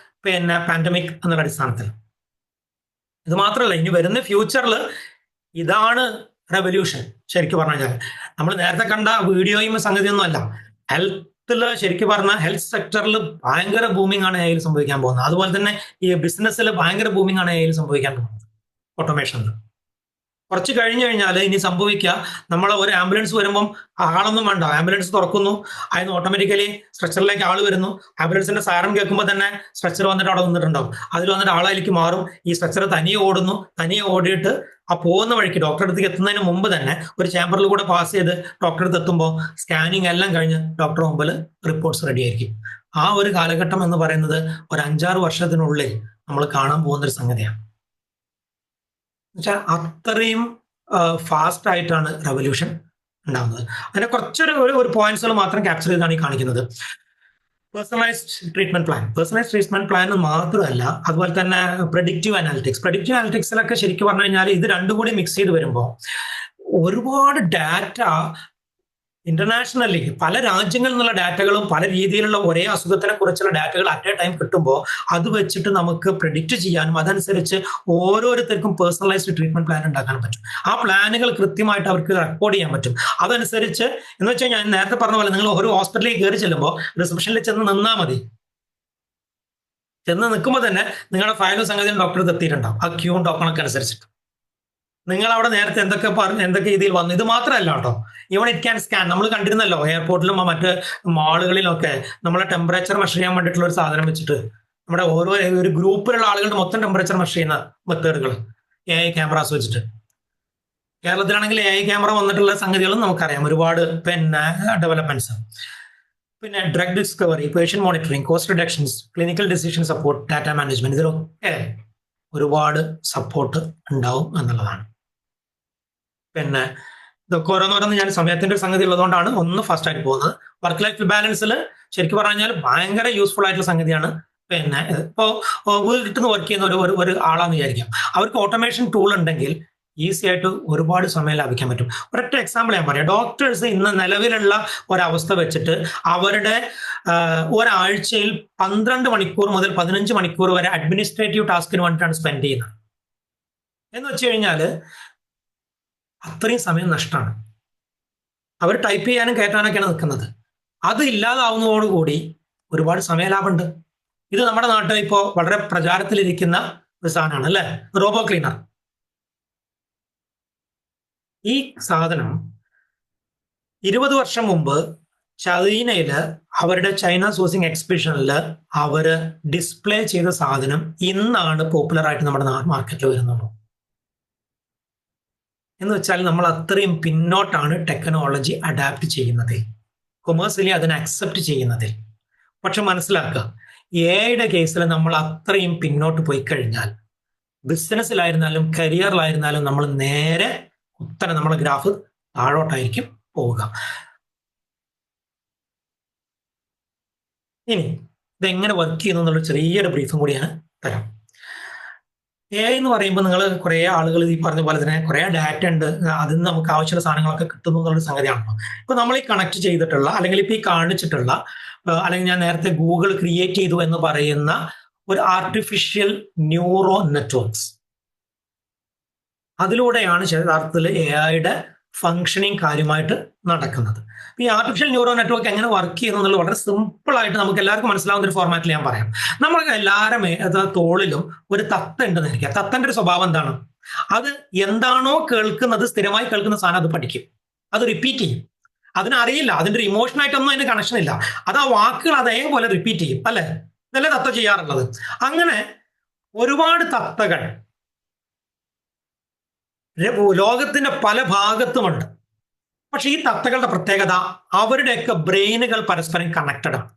പിന്നെ പാൻഡമിക് എന്നുള്ള അടിസ്ഥാനത്തിൽ. ഇത് മാത്രമല്ല, ഇനി വരുന്ന ഫ്യൂച്ചറിൽ ഇതാണ് റെവല്യൂഷൻ. ശരിക്കും പറഞ്ഞു കഴിഞ്ഞാൽ നമ്മൾ നേരത്തെ കണ്ട വീഡിയോയും സംഗതിയൊന്നും അല്ല. ഹെൽത്തിൽ ശരിക്കും പറഞ്ഞാൽ ഹെൽത്ത് സെക്ടറിൽ ഭയങ്കര ബൂമിംഗ് ആണ് AI സംഭവിക്കാൻ പോകുന്നത്. അതുപോലെ തന്നെ ഈ ബിസിനസ്സിൽ ഭയങ്കര ബൂമിംഗ് ആണ് AI സംഭവിക്കാൻ പോകുന്നത് ഓട്ടോമേഷനിൽ. കുറച്ച് കഴിഞ്ഞു കഴിഞ്ഞാൽ ഇനി സംഭവിക്കുക, നമ്മൾ ഒരു ആംബുലൻസ് വരുമ്പം ആളൊന്നും വേണ്ട, ആംബുലൻസ് തുറക്കുന്നു, അതിന് ഓട്ടോമാറ്റിക്കലി സ്ട്രെച്ചറിലേക്ക് ആൾ വരുന്നു, ആംബുലൻസിന്റെ സാരം കേൾക്കുമ്പോൾ തന്നെ സ്ട്രെച്ചർ വന്നിട്ട് അവിടെ നിന്നിട്ടുണ്ടാവും, അതിൽ വന്നിട്ട് ആളതിലേക്ക് മാറും, ഈ സ്ട്രെച്ചർ തനിയെ ഓടുന്നു, തനിയെ ഓടിയിട്ട് ആ പോകുന്ന വഴിക്ക് ഡോക്ടറെ അടുത്തേക്ക് എത്തുന്നതിന് മുമ്പ് തന്നെ ഒരു ചേമ്പറിൽ കൂടെ പാസ് ചെയ്ത് ഡോക്ടറെ അടുത്ത് എത്തുമ്പോൾ സ്കാനിങ് എല്ലാം കഴിഞ്ഞ് ഡോക്ടറെ മുമ്പിൽ റിപ്പോർട്ട്സ് റെഡി ആയിരിക്കും. ആ ഒരു കാലഘട്ടം എന്ന് പറയുന്നത് ഒരു 5-6 വർഷത്തിനുള്ളിൽ നമ്മൾ കാണാൻ പോകുന്ന ഒരു സംഗതിയാണ്. എന്നുവെച്ചാൽ അത്രയും ഫാസ്റ്റ് ആയിട്ടാണ് റെവല്യൂഷൻ ഉണ്ടാകുന്നത്. അതിനെ കുറച്ചൊരു പോയിന്റ്സുകൾ മാത്രം ക്യാപ്ചർ ചെയ്താണ് ഈ കാണിക്കുന്നത്. പേഴ്സണലൈസ്ഡ് ട്രീറ്റ്മെന്റ് പ്ലാൻ മാത്രമല്ല, അതുപോലെ തന്നെ പ്രഡിക്റ്റീവ് അനാലിറ്റിക്സിലൊക്കെ ശരിക്കും പറഞ്ഞു കഴിഞ്ഞാൽ ഇത് രണ്ടും കൂടി മിക്സ് ചെയ്ത് വരുമ്പോൾ ഒരുപാട് ഡാറ്റ ഇന്റർനാഷണലി പല രാജ്യങ്ങളിൽ നിന്നുള്ള ഡാറ്റകളും പല രീതിയിലുള്ള ഒരേ അസുഖത്തിനെ കുറിച്ചുള്ള ഡാറ്റകൾ അറ്റ് എ ടൈം കിട്ടുമ്പോൾ അത് വെച്ചിട്ട് നമുക്ക് പ്രെഡിക്റ്റ് ചെയ്യാനും അതനുസരിച്ച് ഓരോരുത്തർക്കും പേഴ്സണലൈസ്ഡ് ട്രീറ്റ്മെന്റ് പ്ലാൻ ഉണ്ടാക്കാൻ പറ്റും. ആ പ്ലാനുകൾ കൃത്യമായിട്ട് അവർക്ക് റെക്കോർഡ് ചെയ്യാൻ പറ്റും. അതനുസരിച്ച് എന്ന് വെച്ചാൽ ഞാൻ നേരത്തെ പറഞ്ഞ പോലെ നിങ്ങൾ ഒരു ഹോസ്പിറ്റലിൽ കയറി ചെല്ലുമ്പോൾ റിസപ്ഷനിൽ ചെന്ന് നിന്നാൽ മതി. ചെന്ന് നിൽക്കുമ്പോൾ തന്നെ നിങ്ങളുടെ ഫയലും സംഗതിയും ഡോക്ടർ എത്തിയിട്ടുണ്ടാവും ആ ക്യൂവും ടോക്കണൊക്കെ അനുസരിച്ചിട്ട്. നിങ്ങൾ അവിടെ നേരത്തെ എന്തൊക്കെ രീതിയിൽ വന്നു, ഇത് മാത്രമല്ല കേട്ടോ, ഈവൺ ഇറ്റ് ക്യാൻ സ്കാൻ. നമ്മൾ കണ്ടിരുന്നല്ലോ എയർപോർട്ടിലും മറ്റ് മാളുകളിലൊക്കെ നമ്മളെ ടെമ്പറേച്ചർ മെഷർ ചെയ്യാൻ വേണ്ടിയിട്ടുള്ള ഒരു സാധനം വെച്ചിട്ട് നമ്മുടെ ഒരു ഗ്രൂപ്പിലുള്ള ആളുകളുടെ മൊത്തം ടെമ്പറേച്ചർ മെഷർ ചെയ്യുന്ന മെത്തേഡുകൾ AI ക്യാമറാസ് വെച്ചിട്ട്. കേരളത്തിലാണെങ്കിൽ AI ക്യാമറ വന്നിട്ടുള്ള സംഗതികളും നമുക്കറിയാം, ഒരുപാട് പിന്നെ ഡെവലപ്മെന്റ്സ്. പിന്നെ drug discovery, patient monitoring, cost reductions, clinical decision support, data management, ഇതിലൊക്കെ ഒരുപാട് സപ്പോർട്ട് ഉണ്ടാവും എന്നുള്ളതാണ്. പിന്നെ ഇതൊക്കെ ഓരോന്നോരോന്ന് ഞാൻ സമയത്തിന്റെ സംഗതി ഉള്ളതുകൊണ്ടാണ് ഒന്ന് ഫാസ്റ്റ് ആയിട്ട് പോകുന്നത്. വർക്ക് ലൈഫ് ബാലൻസിൽ ശരിക്കും പറഞ്ഞാൽ ഭയങ്കര യൂസ്ഫുൾ ആയിട്ടുള്ള സംഗതിയാണ്. പിന്നെ ഇപ്പോൾ വീട്ടിൽ നിന്ന് വർക്ക് ചെയ്യുന്ന ഒരു ആളാന്ന് വിചാരിക്കാം, അവർക്ക് ഓട്ടോമേഷൻ ടൂൾ ഉണ്ടെങ്കിൽ ഈസി ആയിട്ട് ഒരുപാട് സമയം ലാഭിക്കാൻ പറ്റും. ഒരൊറ്റ എക്സാമ്പിൾ ഞാൻ പറയാം. ഡോക്ടേഴ്സ് ഇന്ന് നിലവിലുള്ള ഒരവസ്ഥ വെച്ചിട്ട് അവരുടെ ഒരാഴ്ചയിൽ 12 മണിക്കൂർ മുതൽ 15 മണിക്കൂർ വരെ അഡ്മിനിസ്ട്രേറ്റീവ് ടാസ്കിന് വേണ്ടിയിട്ടാണ് സ്പെൻഡ് ചെയ്യുന്നത്. എന്ന് വെച്ച് കഴിഞ്ഞാൽ അത്രയും സമയം നഷ്ടമാണ്. അവർ ടൈപ്പ് ചെയ്യാനും കയറ്റാനൊക്കെയാണ് നിൽക്കുന്നത്. അത് ഇല്ലാതാവുന്നതോടുകൂടി ഒരുപാട് സമയ ലാഭമുണ്ട്. ഇത് നമ്മുടെ നാട്ടിൽ ഇപ്പോൾ വളരെ പ്രചാരത്തിലിരിക്കുന്ന ഒരു സാധനമാണ് അല്ലേ, റോബോ ക്ലീനർ. ഈ സാധനം 20 വർഷം മുമ്പ് ചൈനയില് അവരുടെ ചൈന സോഴ്സിംഗ് എക്സിബിഷനിൽ അവര് ഡിസ്പ്ലേ ചെയ്ത സാധനം ഇന്നാണ് പോപ്പുലർ ആയിട്ട് നമ്മുടെ മാർക്കറ്റിൽ വരുന്നുള്ളൂ. എന്ന് വെച്ചാൽ നമ്മൾ അത്രയും പിന്നോട്ടാണ് ടെക്നോളജി അഡാപ്റ്റ് ചെയ്യുന്നത്, കൊമേഴ്സ്യലി അതിനെ അക്സെപ്റ്റ് ചെയ്യുന്നത്. പക്ഷെ മനസ്സിലാക്കുക, AI കേസിൽ നമ്മൾ അത്രയും പിന്നോട്ട് പോയി കഴിഞ്ഞാൽ ബിസിനസ്സിലായിരുന്നാലും കരിയറിലായിരുന്നാലും നമ്മൾ നേരെ കുത്തനെ നമ്മുടെ ഗ്രാഫ് താഴോട്ടായിരിക്കും പോവുക. ഇനി ഇതെങ്ങനെ വർക്ക് ചെയ്യുന്നു എന്നുള്ള ചെറിയൊരു ബ്രീഫും കൂടി ഞാൻ തരാം. AI എന്ന് പറയുമ്പോൾ നിങ്ങൾ കുറേ ആളുകൾ ഈ പറഞ്ഞ പോലെ തന്നെ കുറേ ഡാറ്റ ഉണ്ട്, അതിൽ നിന്ന് നമുക്ക് ആവശ്യമുള്ള സാധനങ്ങളൊക്കെ കിട്ടുന്നു എന്നുള്ളൊരു സംഗതിയാണല്ലോ. ഇപ്പൊ നമ്മൾ ഈ കണക്ട് ചെയ്തിട്ടുള്ള അല്ലെങ്കിൽ ഇപ്പൊ ഈ കാണിച്ചിട്ടുള്ള അല്ലെങ്കിൽ ഞാൻ നേരത്തെ ഗൂഗിൾ ക്രിയേറ്റ് ചെയ്തു എന്ന് പറയുന്ന ഒരു ആർട്ടിഫിഷ്യൽ ന്യൂറോ നെറ്റ്വർക്ക്സ്, അതിലൂടെയാണ് യഥാർത്ഥത്തിൽ AI-യുടെ ഫങ്ഷനിങ് കാര്യമായിട്ട് നടക്കുന്നത്. ഈ ആർട്ടിഫിഷ്യൽ ന്യൂറോ നെറ്റ്വർക്ക് എങ്ങനെ വർക്ക് ചെയ്യുന്നു എന്നുള്ളത് വളരെ സിമ്പിൾ ആയിട്ട് നമുക്ക് എല്ലാവർക്കും മനസ്സിലാവുന്ന ഒരു ഫോർമാറ്റിൽ ഞാൻ പറയാം. നമ്മൾ എല്ലാവരും തോളിലും ഒരു തത്ത ഉണ്ടെന്ന് ഇരിക്കുക. തത്തന്റെ ഒരു സ്വഭാവം എന്താണ്? അത് എന്താണോ കേൾക്കുന്നത്, സ്ഥിരമായി കേൾക്കുന്ന സാധനം അത് പഠിക്കും, അത് റിപ്പീറ്റ് ചെയ്യും. അതിനറിയില്ല, അതിന്റെ ഒരു ഇമോഷനായിട്ടൊന്നും അതിന്റെ കണക്ഷൻ ഇല്ല. അത് ആ വാക്കുകൾ അതേപോലെ റിപ്പീറ്റ് ചെയ്യും, അല്ലെ? ഇതല്ലേ തത്ത ചെയ്യാറുള്ളത്. അങ്ങനെ ഒരുപാട് തത്തകൾ ലോകത്തിന്റെ പല ഭാഗത്തുമുണ്ട്. പക്ഷെ ഈ തത്തകളുടെ പ്രത്യേകത, അവരുടെയൊക്കെ ബ്രെയിനുകൾ പരസ്പരം കണക്റ്റഡ് ആണ്.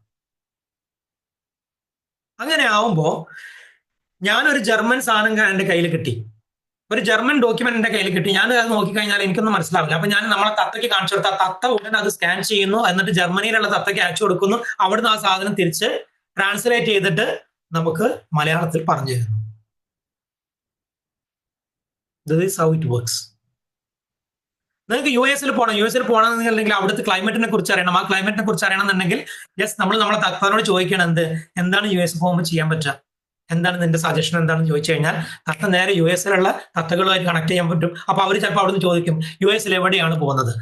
അങ്ങനെ ആവുമ്പോ ഞാനൊരു ജർമ്മൻ സാധനം എൻ്റെ കയ്യിൽ കിട്ടി, ഒരു ജർമ്മൻ ഡോക്യുമെന്റ് എൻ്റെ കയ്യിൽ കിട്ടി. ഞാൻ അത് നോക്കിക്കഴിഞ്ഞാൽ എനിക്കൊന്നും മനസ്സിലാവില്ല. അപ്പൊ ഞാൻ നമ്മളെ തത്തയ്ക്ക് കാണിച്ചു കൊടുത്ത തത്ത ഉടനെ അത് സ്കാൻ ചെയ്യുന്നു, എന്നിട്ട് ജർമ്മനിയിലുള്ള തത്തയ്ക്ക് അയച്ചു കൊടുക്കുന്നു. അവിടുന്ന് ആ സാധനം തിരിച്ച് ട്രാൻസ്ലേറ്റ് ചെയ്തിട്ട് നമുക്ക് മലയാളത്തിൽ പറഞ്ഞു തരുന്നു. This is how it works. നിങ്ങൾക്ക് US-ൽ പോകണം, US-ൽ പോകണമെന്നുണ്ടെങ്കിൽ അവിടുത്തെ ക്ലൈമറ്റിനെ കുറിച്ച് അറിയണം. ആ ക്ലൈമറ്റിനെ കുറിച്ച് അറിയണമെന്നുണ്ടെങ്കിൽ നമ്മൾ നമ്മളെ തത്തനോട് ചോദിക്കണം, എന്താണ് US പോകുമ്പോൾ ചെയ്യാൻ പറ്റുക, എന്താണ് നിന്റെ സജഷൻ എന്താണെന്ന് ചോദിച്ചു കഴിഞ്ഞാൽ തത്ത നേരെ US-ലുള്ള തത്തകളുമായിട്ട് കണക്ട് ചെയ്യാൻ പറ്റും. അപ്പൊ അവർ ചിലപ്പോൾ അവിടുന്ന് ചോദിക്കും US-ൽ എവിടെയാണ് പോകുന്നത്,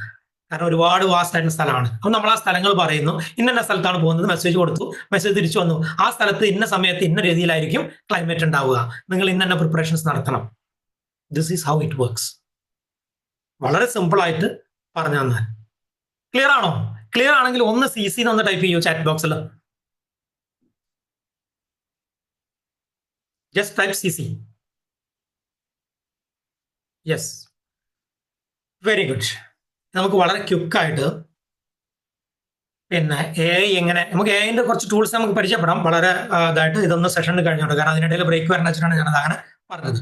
കാരണം ഒരുപാട് വാസ്റ്റ് ആയിട്ടുള്ള സ്ഥലമാണ്. അപ്പൊ നമ്മൾ ആ സ്ഥലങ്ങൾ പറയുന്നു, ഇന്ന സ്ഥലത്താണ് പോകുന്നത്, മെസ്സേജ് കൊടുത്തു, മെസ്സേജ് തിരിച്ചു വന്നു, ആ സ്ഥലത്ത് ഇന്ന സമയത്ത് ഇന്ന രീതിയിലായിരിക്കും ക്ലൈമറ്റ് ഉണ്ടാവുക, നിങ്ങൾ ഇന്ന പ്രിപ്പറേഷൻസ് നടത്തണം. This is how it works. വളരെ സിമ്പിൾ ആയിട്ട് പറഞ്ഞു തന്നാൽ. ക്ലിയർ ആണോ? ക്ലിയർ ആണെങ്കിൽ ഒന്ന് CC ഒന്ന് ടൈപ്പ് ചെയ്യൂ ചാറ്റ് ബോക്സിൽ. Just type CC. Yes, very good. നമുക്ക് വളരെ ക്വിക്കായിട്ട് പിന്നെ AI എങ്ങനെ, നമുക്ക് AI-ന്റെ കുറച്ച് ടൂൾസ് നമുക്ക് പരിചയപ്പെടാം വളരെ ഇതായിട്ട്. ഇതൊന്ന് സെഷനിൽ കഴിഞ്ഞോണ്ട്, കാരണം അതിനിടയിൽ ബ്രേക്ക് വരണം വെച്ചിട്ടാണ് ഞാനത് അങ്ങനെ പറഞ്ഞത്.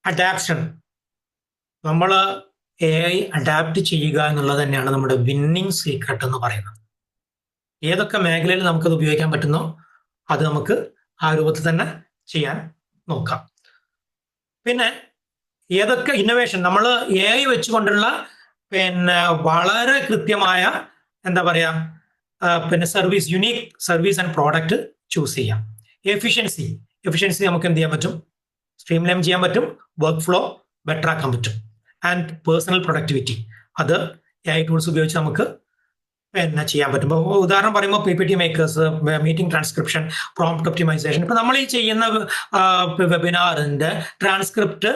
അഡാപ്ഷൻ, നമ്മൾ AI അഡാപ്റ്റ് ചെയ്യുക എന്നുള്ളത് തന്നെയാണ് നമ്മുടെ വിന്നിങ് സീക്രട്ട് എന്ന് പറയുന്നത്. ഏതൊക്കെ മേഖലയിൽ നമുക്കത് ഉപയോഗിക്കാൻ പറ്റുന്നോ അത് നമുക്ക് ആ രൂപത്തിൽ തന്നെ ചെയ്യാൻ നോക്കാം. പിന്നെ ഏതൊക്കെ ഇന്നോവേഷൻ നമ്മൾ AI വെച്ചുകൊണ്ടുള്ള പിന്നെ വളരെ കൃത്യമായ എന്താ പറയാ പിന്നെ service, unique service and product choose ചെയ്യാം. എഫിഷ്യൻസി നമുക്ക് എന്ത് ചെയ്യാൻ പറ്റും? സ്ട്രീം ലൈൻ ചെയ്യാൻ പറ്റും, വർക്ക് ഫ്ലോ ബെറ്റർ ആക്കാൻ പറ്റും. ആൻഡ് പേഴ്സണൽ പ്രൊഡക്ടിവിറ്റി, അത് AI ടൂൾസ് ഉപയോഗിച്ച് നമുക്ക് പിന്നെ ചെയ്യാൻ പറ്റും. ഇപ്പോൾ ഉദാഹരണം പറയുമ്പോൾ PPT makers, meeting transcription, prompt optimisation. ഇപ്പൊ നമ്മൾ ഈ ചെയ്യുന്ന വെബിനാറിന്റെ ട്രാൻസ്ക്രിപ്റ്റ്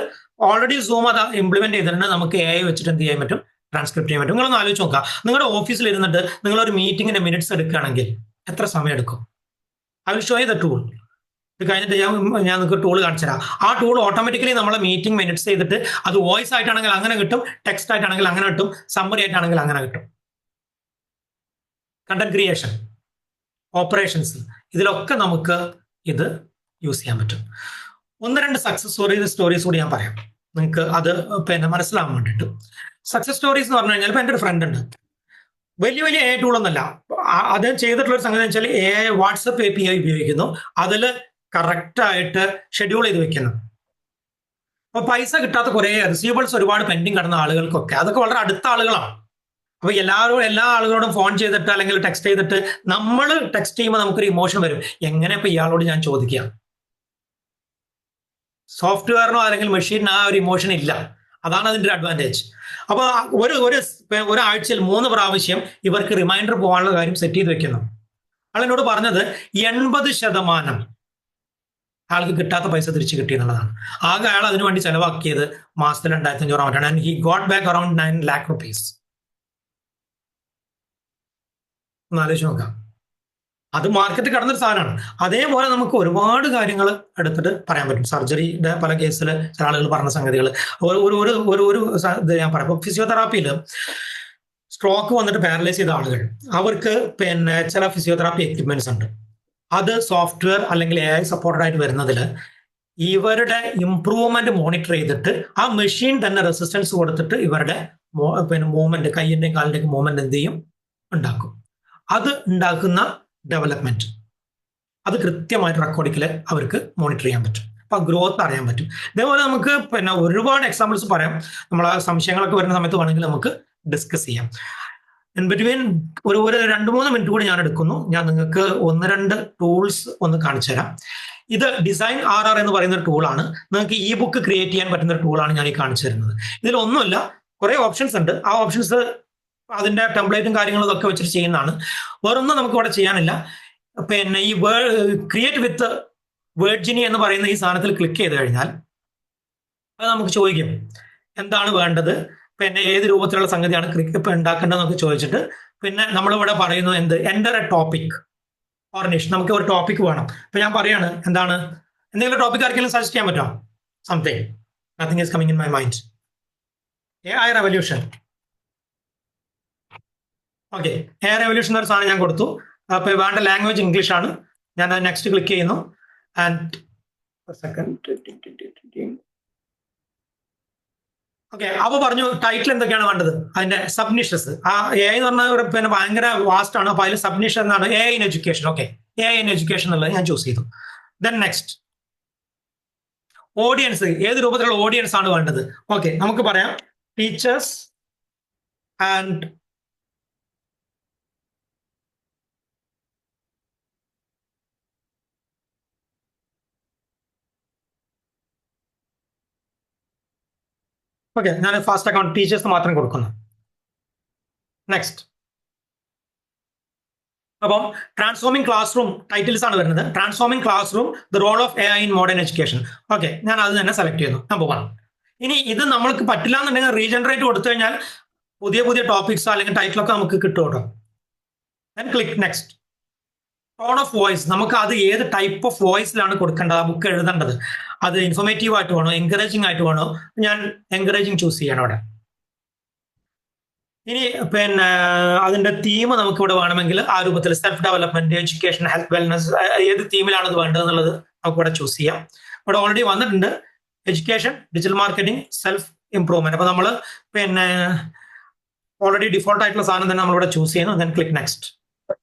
ഓൾറെഡി Zoom അത് ഇംപ്ലിമെന്റ് ചെയ്തിട്ടുണ്ട്. നമുക്ക് AI വെച്ചിട്ട് എന്ത് ചെയ്യാൻ പറ്റും? ട്രാൻസ്ക്രിപ്റ്റ് ചെയ്യാൻ പറ്റും. നിങ്ങളൊന്ന് ആലോചിച്ച് നോക്കുക, നിങ്ങളുടെ ഓഫീസിൽ ഇരുന്നിട്ട് നിങ്ങളൊരു മീറ്റിങ്ങിന്റെ മിനിറ്റ്സ് എടുക്കുകയാണെങ്കിൽ എത്ര സമയം എടുക്കും? I will show you the tool. ഇത് കഴിഞ്ഞിട്ട് ഞാൻ നിങ്ങൾക്ക് ടൂൾ കാണിച്ചു തരാം. ആ ടൂൾ ഓട്ടോമാറ്റിക്കലി നമ്മളെ മീറ്റിംഗ് മിനിറ്റ്സ് ചെയ്തിട്ട് അത് വോയിസ് ആയിട്ടാണെങ്കിൽ അങ്ങനെ കിട്ടും, ടെക്സ്റ്റ് ആയിട്ടാണെങ്കിൽ അങ്ങനെ കിട്ടും, സമ്മറി ആയിട്ടാണെങ്കിൽ അങ്ങനെ കിട്ടും. കണ്ടന്റ് ക്രിയേഷൻ, ഓപ്പറേഷൻസ്, ഇതിലൊക്കെ നമുക്ക് ഇത് യൂസ് ചെയ്യാൻ പറ്റും. ഒന്ന് രണ്ട് സക്സസ് സ്റ്റോറീസ് കൂടി ഞാൻ പറയാം, നിങ്ങൾക്ക് അത് പിന്നെ മനസ്സിലാവാൻ വേണ്ടിയിട്ട്. സക്സസ് സ്റ്റോറീസ് എന്ന് പറഞ്ഞു കഴിഞ്ഞാൽ ഇപ്പൊ എൻ്റെ ഒരു ഫ്രണ്ട് ഉണ്ട്, വലിയ AI ടൂളൊന്നല്ല, അത് ചെയ്തിട്ടുള്ള ഒരു സംഗതി എന്ന് വെച്ചാൽ AI വാട്സപ്പ് API ഉപയോഗിക്കുന്നു, അതിൽ കറക്റ്റായിട്ട് ഷെഡ്യൂൾ ചെയ്ത് വെക്കുന്നു. അപ്പൊ പൈസ കിട്ടാത്ത കുറെ റിസീവബിൾസ് ഒരുപാട് പെൻഡിങ് കിടന്ന ആളുകൾക്കൊക്കെ, അതൊക്കെ വളരെ അടുത്ത ആളുകളാണ്. അപ്പൊ എല്ലാ ആളുകളോടും ഫോൺ ചെയ്തിട്ട് അല്ലെങ്കിൽ ടെക്സ്റ്റ് ചെയ്തിട്ട് നമ്മൾ ടെക്സ്റ്റ് ചെയ്യുമ്പോൾ നമുക്കൊരു ഇമോഷൻ വരും. എങ്ങനെ ഇപ്പൊ ഇയാളോട് ഞാൻ ചോദിക്കാം? സോഫ്റ്റ്വെയറിനോ അല്ലെങ്കിൽ മെഷീനോ ആ ഒരു ഇമോഷൻ ഇല്ല. അതാണ് അതിന്റെ ഒരു അഡ്വാൻറ്റേജ്. അപ്പൊ ഒരാഴ്ചയിൽ 3 പ്രാവശ്യം ഇവർക്ക് റിമൈൻഡർ പോകാനുള്ള കാര്യം സെറ്റ് ചെയ്ത് വെക്കുന്നു. ആളെന്നോട് പറഞ്ഞത് 80% ആൾക്ക് കിട്ടാത്ത പൈസ തിരിച്ചു കിട്ടി എന്നുള്ളതാണ്. ആകെ അയാൾ അതിനു വേണ്ടി ചെലവാക്കിയത് മാസത്തിൽ 2500 മറ്റാണ്. And he got back around 9 lakh rupees. ഒന്ന് ആലോചിച്ച് നോക്കാം, അത് മാർക്കറ്റിൽ കടന്നൊരു സാധനമാണ്. അതേപോലെ നമുക്ക് ഒരുപാട് കാര്യങ്ങൾ എടുത്തിട്ട് പറയാൻ പറ്റും. സർജറിയുടെ പല കേസിൽ ചില ആളുകൾ പറഞ്ഞ സംഗതികൾ ഒരു ഇത് ഞാൻ പറയാം. ഇപ്പൊ ഫിസിയോതെറാപ്പിയിൽ സ്ട്രോക്ക് വന്നിട്ട് പാരലൈസ് ചെയ്ത ആളുകൾ, അവർക്ക് പിന്നെ ചില ഫിസിയോതെറാപ്പി എക്യുപ്മെന്റ്സ് ഉണ്ട്. അത് സോഫ്റ്റ്വെയർ അല്ലെങ്കിൽ AI സപ്പോർട്ടഡ് ആയിട്ട് വരുന്നതിൽ ഇവരുടെ ഇംപ്രൂവ്മെന്റ് മോണിറ്റർ ചെയ്തിട്ട് ആ മെഷീൻ തന്നെ റെസിസ്റ്റൻസ് കൊടുത്തിട്ട് ഇവരുടെ പിന്നെ മൂവ്മെന്റ്, കൈയിന്റെയും കാലിന്റെയും മൂവ്മെന്റ് എന്ത് ചെയ്യും? ഉണ്ടാക്കും. അത് ഉണ്ടാക്കുന്ന ഡെവലപ്മെന്റ്, അത് കൃത്യമായിട്ട് റെക്കോർഡിങ്ങിൽ അവർക്ക് മോണിറ്റർ ചെയ്യാൻ പറ്റും. അപ്പൊ ഗ്രോത്ത് അറിയാൻ പറ്റും. ഇതേപോലെ നമുക്ക് പിന്നെ ഒരുപാട് എക്സാമ്പിൾസ് പറയാം. നമ്മളെ സംശയങ്ങളൊക്കെ വരുന്ന സമയത്ത് വേണമെങ്കിൽ നമുക്ക് ഡിസ്കസ് ചെയ്യാം. ഇൻ ബിറ്റ്വീൻ ഒരു 2-3 മിനിറ്റ് കൂടി ഞാൻ എടുക്കുന്നു. ഞാൻ നിങ്ങൾക്ക് 1-2 ടൂൾസ് ഒന്ന് കാണിച്ചു തരാം. ഇത് ഡിസൈൻ RR എന്ന് പറയുന്ന ഒരു ടൂളാണ്. നിങ്ങൾക്ക് ഇ ബുക്ക് ക്രിയേറ്റ് ചെയ്യാൻ പറ്റുന്ന ഒരു ടൂളാണ് ഞാൻ ഈ കാണിച്ചു തരുന്നത്. ഇതിലൊന്നുമില്ല, കുറെ ഓപ്ഷൻസ് ഉണ്ട്. ആ ഓപ്ഷൻസ് അതിന്റെ ടെംപ്ലേറ്റും കാര്യങ്ങളും ഒക്കെ വെച്ചിട്ട് ചെയ്യുന്നതാണ്. വേറൊന്നും നമുക്ക് ഇവിടെ ചെയ്യാനില്ല. പിന്നെ ഈ ക്രിയേറ്റ് വിത്ത് വേർജിനി എന്ന് പറയുന്ന ഈ സാധനത്തിൽ ക്ലിക്ക് ചെയ്ത് കഴിഞ്ഞാൽ അത് നമുക്ക് ചോദിക്കും എന്താണ് വേണ്ടത്, പിന്നെ ഏത് രൂപത്തിലുള്ള സംഗതിയാണ് ഇപ്പൊ ഉണ്ടാക്കേണ്ടതെന്നൊക്കെ ചോദിച്ചിട്ട് പിന്നെ നമ്മളിവിടെ പറയുന്നു എന്ത് എൻ്റർ എ ടോപ്പിക് ഓർ നിഷ്. നമുക്ക് ഒരു ടോപ്പിക് വേണം. ഇപ്പൊ ഞാൻ പറയാണ് എന്താണ്, എന്തെങ്കിലും ടോപ്പിക് ആർക്കെങ്കിലും സജസ്റ്റ് ചെയ്യാൻ പറ്റുമോ? Something, nothing is coming in my mind. AI revolution. Okay, AI revolution എന്നൊരു സാധനം ഞാൻ കൊടുത്തു. അപ്പൊ വേണ്ട ലാംഗ്വേജ് ഇംഗ്ലീഷ് ആണ്. ഞാൻ നെക്സ്റ്റ് ക്ലിക്ക് ചെയ്യുന്നു. ആൻഡ് ഓക്കെ, അപ്പൊ പറഞ്ഞു ടൈറ്റിൽ എന്തൊക്കെയാണ് വേണ്ടത്, അതിന്റെ സബ്നിഷസ്. ആ AI എന്ന് പറഞ്ഞാൽ പിന്നെ ഭയങ്കര വാസ്റ്റ് ആണ്. അപ്പൊ അതിൽ സബ്നിഷൻ എന്നാണ് AI in education. Okay, AI in education എന്നുള്ളത് ഞാൻ ചൂസ് ചെയ്തു. ദെൻ നെക്സ്റ്റ് ഓഡിയൻസ്, ഏത് രൂപത്തിലുള്ള ഓഡിയൻസ് ആണ് വേണ്ടത്. ഓക്കെ, നമുക്ക് പറയാം ടീച്ചേഴ്സ് ആൻഡ് ഓക്കെ, ഞാൻ ഫാസ്റ്റ് അക്കൗണ്ട് ടീച്ചേഴ്സ് മാത്രം കൊടുക്കുന്നു. നെക്സ്റ്റ്, അപ്പം ട്രാൻസ്ഫോമിംഗ് ക്ലാസ് റൂം ടൈറ്റിൽസ് ആണ് വരുന്നത്. Transforming class room the role of AI in modern education. Okay, ഞാൻ അത് തന്നെ സെലക്ട് ചെയ്യുന്നു. നമ്പർ 1. ഇനി ഇത് നമ്മൾക്ക് പറ്റില്ല എന്നുണ്ടെങ്കിൽ റീജനറേറ്റ് കൊടുത്തു കഴിഞ്ഞാൽ പുതിയ പുതിയ ടോപ്പിക്സ് അല്ലെങ്കിൽ ടൈറ്റിലൊക്കെ നമുക്ക് കിട്ടും കേട്ടോ. Then click next. Tone of voice, നമുക്ക് അത് ഏത് ടൈപ്പ് ഓഫ് വോയിസിലാണ് കൊടുക്കേണ്ടത്, ആ ബുക്ക് എഴുതേണ്ടത്. അത് ഇൻഫോർമേറ്റീവ് ആയിട്ട് വേണോ, എൻകറേജിംഗ് ആയിട്ട് വേണോ? ഞാൻ എൻകറേജിങ് ചൂസ് ചെയ്യണം അവിടെ. ഇനി പിന്നെ അതിന്റെ തീം നമുക്ക് ഇവിടെ വേണമെങ്കിൽ ആ രൂപത്തിൽ self development, education, health, wellness, ഏത് തീമിലാണ് ഇത് വേണ്ടത് എന്നുള്ളത് നമുക്ക് ഇവിടെ ചൂസ് ചെയ്യാം. ഇവിടെ ഓൾറെഡി വന്നിട്ടുണ്ട് education, digital marketing, self improvement. അപ്പൊ നമ്മൾ പിന്നെ ഓൾറെഡി ഡിഫോൾട്ട് ആയിട്ടുള്ള സാധനം തന്നെ നമ്മളിവിടെ ചൂസ് ചെയ്യുന്നു. Then click next.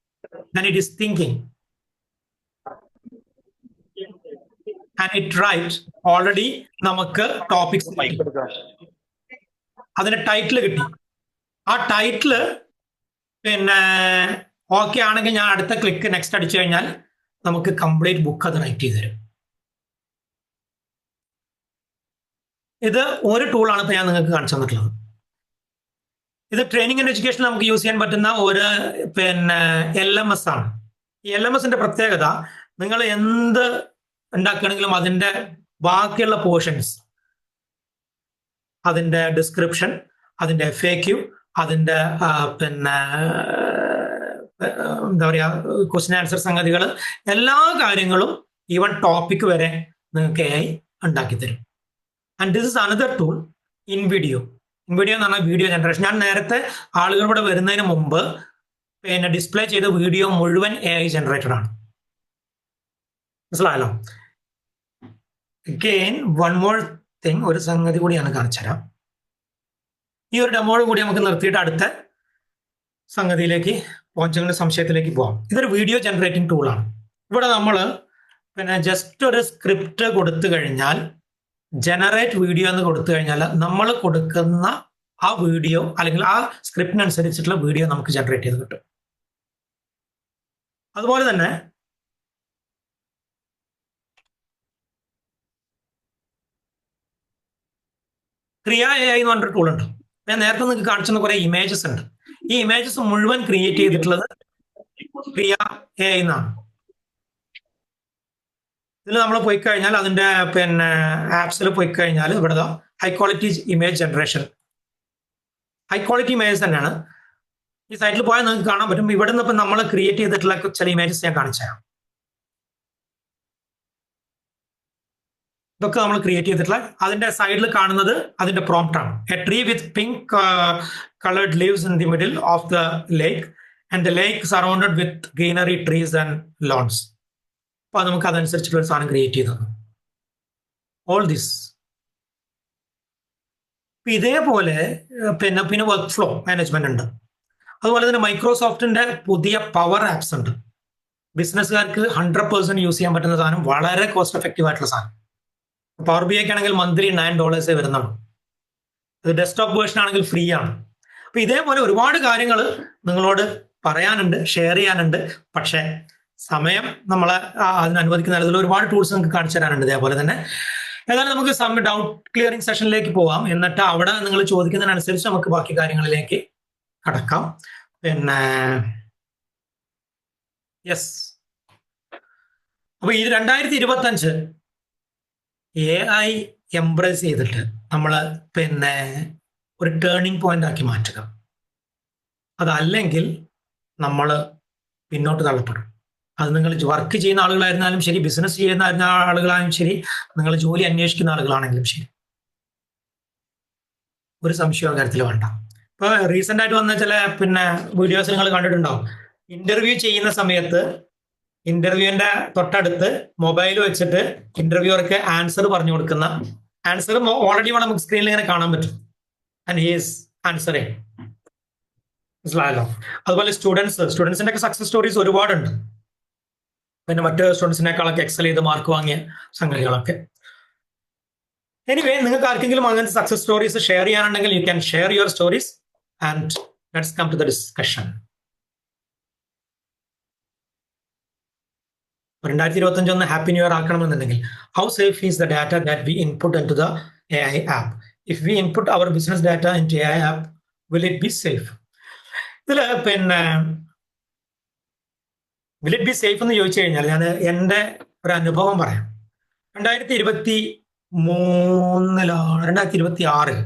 Then it is thinking and it writes already നമുക്ക് ടോപ്പിക്സ് അതിന്റെ ടൈറ്റിൽ കിട്ടി. ആ ടൈറ്റില് പിന്നെ ഓക്കെ ആണെങ്കിൽ ഞാൻ അടുത്ത ക്ലിക്ക് നെക്സ്റ്റ് അടിച്ചു കഴിഞ്ഞാൽ നമുക്ക് കംപ്ലീറ്റ് ബുക്ക് അത് റൈറ്റ് ചെയ്ത് തരും. ഇത് ഒരു ടൂളാണ് ഇപ്പൊ ഞാൻ നിങ്ങൾക്ക് കാണിച്ചു തന്നിട്ടുള്ളത്. ഇത് ട്രെയിനിങ് ആൻഡ് എഡ്യൂക്കേഷൻ നമുക്ക് യൂസ് ചെയ്യാൻ പറ്റുന്ന ഒരു പിന്നെ LMS ആണ്. ഈ LMSന്റെ പ്രത്യേകത, നിങ്ങൾ എന്ത് ഉണ്ടാക്കുകയാണെങ്കിലും അതിന്റെ ബാക്കിയുള്ള പോർഷൻസ്, അതിന്റെ ഡിസ്ക്രിപ്ഷൻ, അതിന്റെ FAQ, അതിന്റെ പിന്നെ എന്താ പറയാ ക്വസ്റ്റ്യൻ ആൻസർ സംഗതികൾ, എല്ലാ കാര്യങ്ങളും ഈവൻ ടോപ്പിക് വരെ നിങ്ങൾക്ക് AI ഉണ്ടാക്കി തരും. And this is another tool, InVideo. InVideo എന്ന് പറഞ്ഞാൽ വീഡിയോ ജനറേഷൻ. ഞാൻ നേരത്തെ ആളുകൾ ഇവിടെ വരുന്നതിന് മുമ്പ് പിന്നെ ഡിസ്പ്ലേ ചെയ്ത വീഡിയോ മുഴുവൻ AI ജനറേറ്റഡ് ആണ്. മനസ്സിലായല്ലോ? അഗെയിൻ വൺ മോർ തിങ്, ഒരു സംഗതി കൂടി ഞാൻ കാണിച്ചുതരാം. ഈ ഒരു ഡെമോട് കൂടി നമുക്ക് നിർത്തിയിട്ട് അടുത്ത സംഗതിയിലേക്ക് പോഞ്ചങ്ങളുടെ സംശയത്തിലേക്ക് പോകാം. ഇതൊരു വീഡിയോ ജനറേറ്റിംഗ് ടൂളാണ്. ഇവിടെ നമ്മൾ പിന്നെ ജസ്റ്റ് ഒരു സ്ക്രിപ്റ്റ് കൊടുത്തു കഴിഞ്ഞാൽ, ജനറേറ്റ് വീഡിയോ എന്ന് കൊടുത്തു കഴിഞ്ഞാൽ നമ്മൾ കൊടുക്കുന്ന ആ വീഡിയോ അല്ലെങ്കിൽ ആ സ്ക്രിപ്റ്റിനനുസരിച്ചിട്ടുള്ള വീഡിയോ നമുക്ക് ജനറേറ്റ് ചെയ്ത് കിട്ടും. അതുപോലെ തന്നെ ക്രിയ AI എന്ന് പറഞ്ഞൊരു ടൂൾ ഉണ്ട്. ഞാൻ നേരത്തെ നിങ്ങൾക്ക് കാണിച്ചിരുന്ന കുറെ ഇമേജസ് ഉണ്ട്. ഈ ഇമേജസ് മുഴുവൻ ക്രിയേറ്റ് ചെയ്തിട്ടുള്ളത് ക്രിയ AI എന്നാണ്. ഇതിൽ നമ്മൾ പോയി കഴിഞ്ഞാൽ അതിന്റെ പിന്നെ ആപ്സിൽ പോയി കഴിഞ്ഞാൽ ഇവിടെ high quality image generation, high quality images തന്നെയാണ്. ഈ സൈറ്റിൽ പോയാൽ നിങ്ങൾക്ക് കാണാൻ പറ്റും. ഇവിടെ നിന്ന് ഇപ്പം നമ്മൾ ക്രിയേറ്റ് ചെയ്തിട്ടുള്ള ചില ഇമേജസ് ഞാൻ കാണിച്ചു തരാം. ഇതൊക്കെ നമ്മൾ ക്രിയേറ്റ് ചെയ്തിട്ടുള്ള, അതിന്റെ സൈഡിൽ കാണുന്നത് അതിന്റെ പ്രോംപ്റ്റ് ആണ്. A tree with pink coloured leaves in the middle of the lake and the lake surrounded with greenery trees and loans. അപ്പൊ നമുക്ക് അതനുസരിച്ചുള്ള ഒരു സാധനം ക്രിയേറ്റ് ചെയ്തു. ഓൾ ദിസ് ഇതേപോലെ പിന്നെ വർക്ക് ഫ്ലോ മാനേജ്മെന്റ് ഉണ്ട്. അതുപോലെ തന്നെ മൈക്രോസോഫ്റ്റിന്റെ പുതിയ പവർ ആപ്സ് ഉണ്ട്. ബിസിനസ്സുകാർക്ക് 100% യൂസ് ചെയ്യാൻ പറ്റുന്ന സാധനം, വളരെ കോസ്റ്റ് എഫക്റ്റീവ് ആയിട്ടുള്ള സാധനം. പവർ ബി ഐക്ക് ആണെങ്കിൽ മന്ത്ലി $9 വരുന്നുള്ളൂ. ഇത് ഡെസ്ക്ടോപ്പ് വേർഷൻ ആണെങ്കിൽ ഫ്രീ ആണ്. അപ്പൊ ഇതേപോലെ ഒരുപാട് കാര്യങ്ങൾ നിങ്ങളോട് പറയാനുണ്ട്, ഷെയർ ചെയ്യാനുണ്ട്. പക്ഷേ സമയം നമ്മളെ അതിന് അനുവദിക്കുന്ന തരത്തിൽ ഒരുപാട് ടൂൾസ് നിങ്ങൾക്ക് കാണിച്ചു തരാനുണ്ട്. ഇതേപോലെ തന്നെ ഏതായാലും നമുക്ക് ഡൗട്ട് ക്ലിയറിംഗ് സെഷനിലേക്ക് പോവാം. എന്നിട്ട് അവിടെ നിങ്ങൾ ചോദിക്കുന്നതിനനുസരിച്ച് നമുക്ക് ബാക്കി കാര്യങ്ങളിലേക്ക് കടക്കാം. പിന്നെ യെസ്, അപ്പൊ ഈ 2025 AI എംബ്രേസ് ചെയ്തിട്ട് നമ്മൾ പിന്നെ ഒരു ടേണിംഗ് പോയിന്റ് ആക്കി മാറ്റുക. അതല്ലെങ്കിൽ നമ്മൾ പിന്നോട്ട് തള്ളപ്പെടും. അത് നിങ്ങൾ വർക്ക് ചെയ്യുന്ന ആളുകളായിരുന്നാലും ശരി, ബിസിനസ് ചെയ്യുന്ന ആളുകളായാലും ശരി, നിങ്ങൾ ജോലി അന്വേഷിക്കുന്ന ആളുകളാണെങ്കിലും ശരി, ഒരു സംശയവും കാര്യത്തിൽ വേണ്ട. ഇപ്പൊ റീസെന്റ് ആയിട്ട് വന്ന ചില പിന്നെ വീഡിയോസ് നിങ്ങൾ കണ്ടിട്ടുണ്ടാവും. ഇന്റർവ്യൂ ചെയ്യുന്ന സമയത്ത് ഇന്റർവ്യൂവിന്റെ തൊട്ടടുത്ത് മൊബൈൽ വെച്ചിട്ട് ഇന്റർവ്യൂവർക്ക് ആൻസർ പറഞ്ഞു കൊടുക്കുന്ന, ആൻസർ ഓൾറെഡി നമുക്ക് സ്ക്രീനിൽ ഇങ്ങനെ കാണാൻ പറ്റും. And he is answering. മനസ്സിലായല്ലോ? അതുപോലെ സ്റ്റുഡൻസിന്റെ ഒക്കെ സക്സസ് സ്റ്റോറീസ് ഒരുപാടുണ്ട്. പിന്നെ മറ്റ് സ്റ്റുഡൻസിനേക്കാളൊക്കെ എക്സൽ ചെയ്ത് മാർക്ക് വാങ്ങിയ സംഗതികളൊക്കെ. എനിവേ, നിങ്ങൾക്ക് ആർക്കെങ്കിലും അങ്ങനത്തെ സക്സസ് സ്റ്റോറീസ് ഷെയർ ചെയ്യാനുണ്ടെങ്കിൽ you can share your stories and let's come to the discussion. 2025 happy new year ആക്കണമെന്നുണ്ടെങ്കിൽ, how safe is the data that we input into the AI app? If we input our business data into AI app, will it be safe? ഇതില് പിന്നെ will it be safe എന്ന് ചോദിച്ചു കഴിഞ്ഞാൽ ഞാൻ എൻ്റെ ഒരു അനുഭവം പറയാം. 2026 അല്ല 2026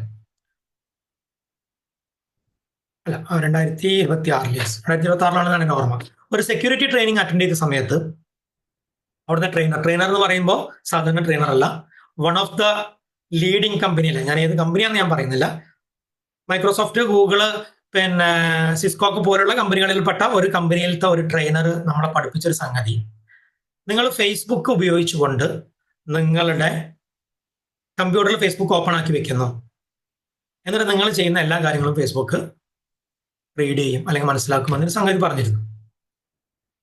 എൻ്റെ ഓർമ്മ. ഒരു സെക്യൂരിറ്റി ട്രെയിനിങ് അറ്റൻഡ് ചെയ്ത സമയത്ത് അവിടുത്തെ ട്രെയിനർ എന്ന് പറയുമ്പോൾ സാധാരണ ട്രെയിനർ അല്ല, വൺ ഓഫ് ദ ലീഡിങ് കമ്പനിയിലെ, ഞാൻ ഏത് കമ്പനിയാണെന്ന് ഞാൻ പറയുന്നില്ല, മൈക്രോസോഫ്റ്റ്, ഗൂഗിള്, പിന്നെ സിസ്കോക്ക് പോലുള്ള കമ്പനികളിൽപ്പെട്ട ഒരു കമ്പനിയിലത്തെ ഒരു ട്രെയിനർ നമ്മളെ പഠിപ്പിച്ചൊരു സംഗതി, നിങ്ങൾ ഫേസ്ബുക്ക് ഉപയോഗിച്ചുകൊണ്ട് നിങ്ങളുടെ കമ്പ്യൂട്ടറിൽ ഫേസ്ബുക്ക് ഓപ്പൺ ആക്കി വെക്കുന്നു, എന്നിട്ട് നിങ്ങൾ ചെയ്യുന്ന എല്ലാ കാര്യങ്ങളും ഫേസ്ബുക്ക് റീഡ് ചെയ്യും അല്ലെങ്കിൽ മനസ്സിലാക്കുമെന്നൊരു സംഗതി പറഞ്ഞിരുന്നു.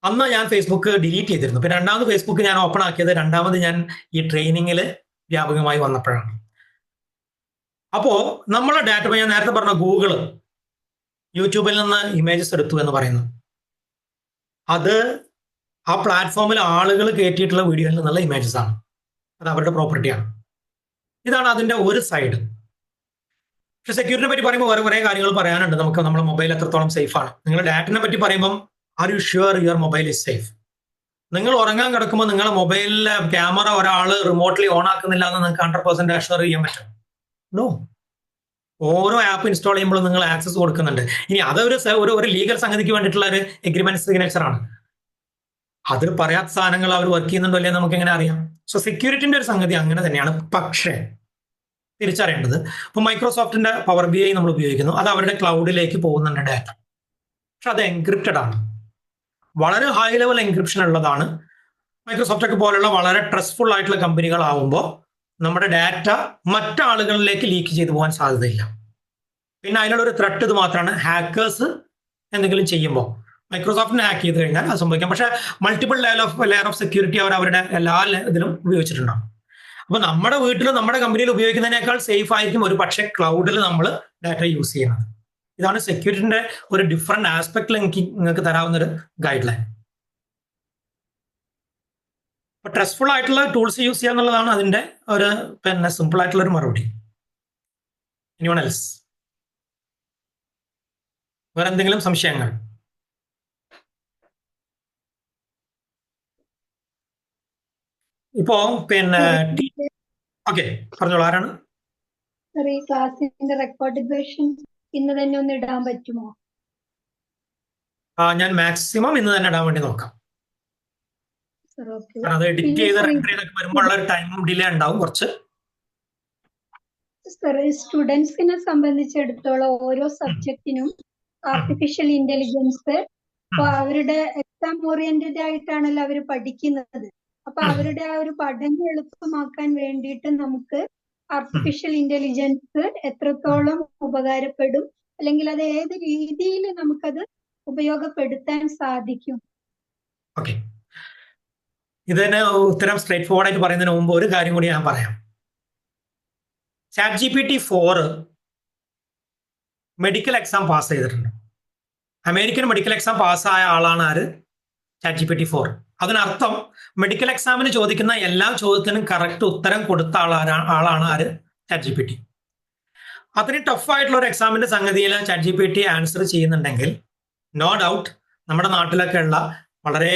അന്ന് ഞാൻ ഫേസ്ബുക്ക് ഡിലീറ്റ് ചെയ്തിരുന്നു. പിന്നെ രണ്ടാമത് ഫേസ്ബുക്ക് ഞാൻ ഓപ്പൺ ആക്കിയത് രണ്ടാമത് ഞാൻ ഈ ട്രെയിനിങ്ങിൽ വ്യാപകമായി വന്നപ്പോഴാണ്. അപ്പോ നമ്മളെ ഡാറ്റ, ഞാൻ നേരത്തെ പറഞ്ഞ ഗൂഗിള് യൂട്യൂബിൽ നിന്ന് ഇമേജസ് എടുത്തു എന്ന് പറയുന്നു, അത് ആ പ്ലാറ്റ്ഫോമിൽ ആളുകൾ കയറ്റിയിട്ടുള്ള വീഡിയോയിൽ നിന്നുള്ള ഇമേജസ് ആണ്. അത് അവരുടെ പ്രോപ്പർട്ടിയാണ്. ഇതാണ് അതിന്റെ ഒരു സൈഡ്. പക്ഷെ സെക്യൂരിറ്റിനെ പറ്റി പറയുമ്പോൾ വേറെ കുറേ കാര്യങ്ങൾ പറയാനുണ്ട് നമുക്ക്. നമ്മുടെ മൊബൈൽ എത്രത്തോളം സേഫ് ആണ്. നിങ്ങളുടെ ഡാറ്റിനെ പറ്റി പറയുമ്പം, are you sure your mobile is safe? നിങ്ങൾ ഉറങ്ങാൻ കിടക്കുമ്പോൾ നിങ്ങളുടെ മൊബൈലിലെ ക്യാമറ ഒരാൾ റിമോട്ട്ലി ഓൺ ആക്കുന്നില്ല എന്ന് നിങ്ങൾക്ക് 100% അഷ്വർ ചെയ്യാൻ പറ്റും? നോ. ഓരോ ആപ്പ് ഇൻസ്റ്റാൾ ചെയ്യുമ്പോഴും നിങ്ങൾ ആക്സസ് കൊടുക്കുന്നുണ്ട്. ഇനി അതൊരു ഒരു ലീഗൽ സംഗതിക്ക് വേണ്ടിയിട്ടുള്ള ഒരു എഗ്രിമെന്റ് സിഗ്നേച്ചറാണ്. അതിൽ പറയാത്ത സാധനങ്ങൾ അവർ വർക്ക് ചെയ്യുന്നുണ്ടോ അല്ലേ നമുക്ക് എങ്ങനെ അറിയാം? സോ സെക്യൂരിറ്റിന്റെ ഒരു സംഗതി അങ്ങനെ തന്നെയാണ്. പക്ഷേ തിരിച്ചറിയേണ്ടത്, ഇപ്പൊ മൈക്രോസോഫ്റ്റിന്റെ പവർ BI നമ്മൾ ഉപയോഗിക്കുന്നു, അത് അവരുടെ ക്ലൗഡിലേക്ക് പോകുന്നുണ്ട് ഡാറ്റ. പക്ഷെ അത് എൻക്രിപ്റ്റഡ് ആണ്, വളരെ ഹൈ ലെവൽ എൻക്രിപ്ഷൻ ഉള്ളതാണ്. മൈക്രോസോഫ്റ്റ് ഒക്കെ പോലുള്ള വളരെ ട്രസ്റ്റ്ഫുൾ ആയിട്ടുള്ള കമ്പനികളാവുമ്പോൾ നമ്മുടെ ഡാറ്റ മറ്റാളുകളിലേക്ക് ലീക്ക് ചെയ്തു പോകാൻ സാധ്യതയില്ല. പിന്നെ അതിനുള്ള ഒരു ത്രെട്ട് ഇത് മാത്രമാണ്, ഹാക്കേഴ്സ് എന്തെങ്കിലും ചെയ്യുമ്പോൾ മൈക്രോസോഫ്റ്റിനെ ഹാക്ക് ചെയ്ത് കഴിഞ്ഞാൽ അത് സംഭവിക്കാം. പക്ഷേ മൾട്ടിപ്പിൾ ലെയർ ഓഫ് സെക്യൂരിറ്റി അവർ അവരുടെ എല്ലാ ഇതിലും ഉപയോഗിച്ചിട്ടുണ്ടാവും. അപ്പൊ നമ്മുടെ വീട്ടിലും നമ്മുടെ കമ്പനിയിൽ ഉപയോഗിക്കുന്നതിനേക്കാൾ സേഫ് ആയിരിക്കും ഒരു പക്ഷേ ക്ലൗഡിൽ നമ്മൾ ഡാറ്റ യൂസ് ചെയ്യുന്നത്. ഇതാണ് സെക്യൂരിറ്റിന്റെ ഒരു ഡിഫറെന്റ് ആസ്പെക്റ്റിൽ നിങ്ങൾക്ക് തരാവുന്ന ഒരു ഗൈഡ് ലൈൻ. അപ്പൊ ട്രസ്റ്റ്ഫുൾ ആയിട്ടുള്ള ടൂൾസ് യൂസ് ചെയ്യുക എന്നുള്ളതാണ് അതിന്റെ ഒരു പിന്നെ സിമ്പിൾ ആയിട്ടുള്ള ഒരു മറുപടി. Anyone else? വേറെ എന്തെങ്കിലും സംശയങ്ങൾ? ഇപ്പോ പിന്നെ ഓക്കെ, പറഞ്ഞോളൂ. ആരാണ്? സർ, ഈ ക്ലാസ്സിന്റെ റെക്കോർഡ് വേർഷൻ ഇന്ന് തന്നെ ഒന്ന് ഇടാൻ പറ്റുമോ? ഞാൻ മാക്സിമം ഇന്ന് തന്നെ ഇടാൻ വേണ്ടി നോക്കാം. Sir, okay. കാരണം അത് എഡിറ്റ് ചെയ്ത് റെൻഡർ ചെയ്തൊക്കെ വരുമ്പോൾ ഒരു ടൈമും ഡിലേ ഉണ്ടാവും കുറച്ച്. സർ, സ്റ്റുഡൻസിനെ സംബന്ധിച്ചിടത്തോളം ഓരോ സബ്ജക്റ്റിനും ആർട്ടിഫിഷ്യൽ ഇന്റലിജൻസ് അപ്പൊ അവരുടെ എക്സാം ഓറിയന്റഡ് ആയിട്ടാണല്ലോ അവർ പഠിക്കുന്നത്. അപ്പൊ അവരുടെ ആ ഒരു പഠനം എളുപ്പമാക്കാൻ വേണ്ടിയിട്ട് നമുക്ക് ആർട്ടിഫിഷ്യൽ ഇന്റലിജൻസ് എത്രത്തോളം ഉപകാരപ്പെടും, അല്ലെങ്കിൽ അത് ഏത് രീതിയിൽ നമുക്കത് ഉപയോഗപ്പെടുത്താൻ സാധിക്കും? ഓക്കെ, ഇതിന് ഉത്തരം സ്ട്രേറ്റ് ഫോർവേഡ് ആയിട്ട് പറയുന്നതിന് മുമ്പ് ഒരു കാര്യം കൂടി ഞാൻ പറയാം. ChatGPT-4 മെഡിക്കൽ എക്സാം പാസ് ചെയ്തിട്ടുണ്ട്. അമേരിക്കൻ മെഡിക്കൽ എക്സാം പാസ്സായ ആളാണ് ആര്? ChatGPT-4. അതിനർത്ഥം മെഡിക്കൽ എക്സാമിന് ചോദിക്കുന്ന എല്ലാ ചോദ്യത്തിനും കറക്റ്റ് ഉത്തരം കൊടുത്ത ആളാണ് ആര്? ChatGPT. അത്രയും ടഫ് ആയിട്ടുള്ള ഒരു എക്സാമിന്റെ സംഗതിയിൽ ChatGPT ആൻസർ ചെയ്യുന്നുണ്ടെങ്കിൽ നോ ഡൗട്ട് നമ്മുടെ നാട്ടിലൊക്കെ ഉള്ള വളരെ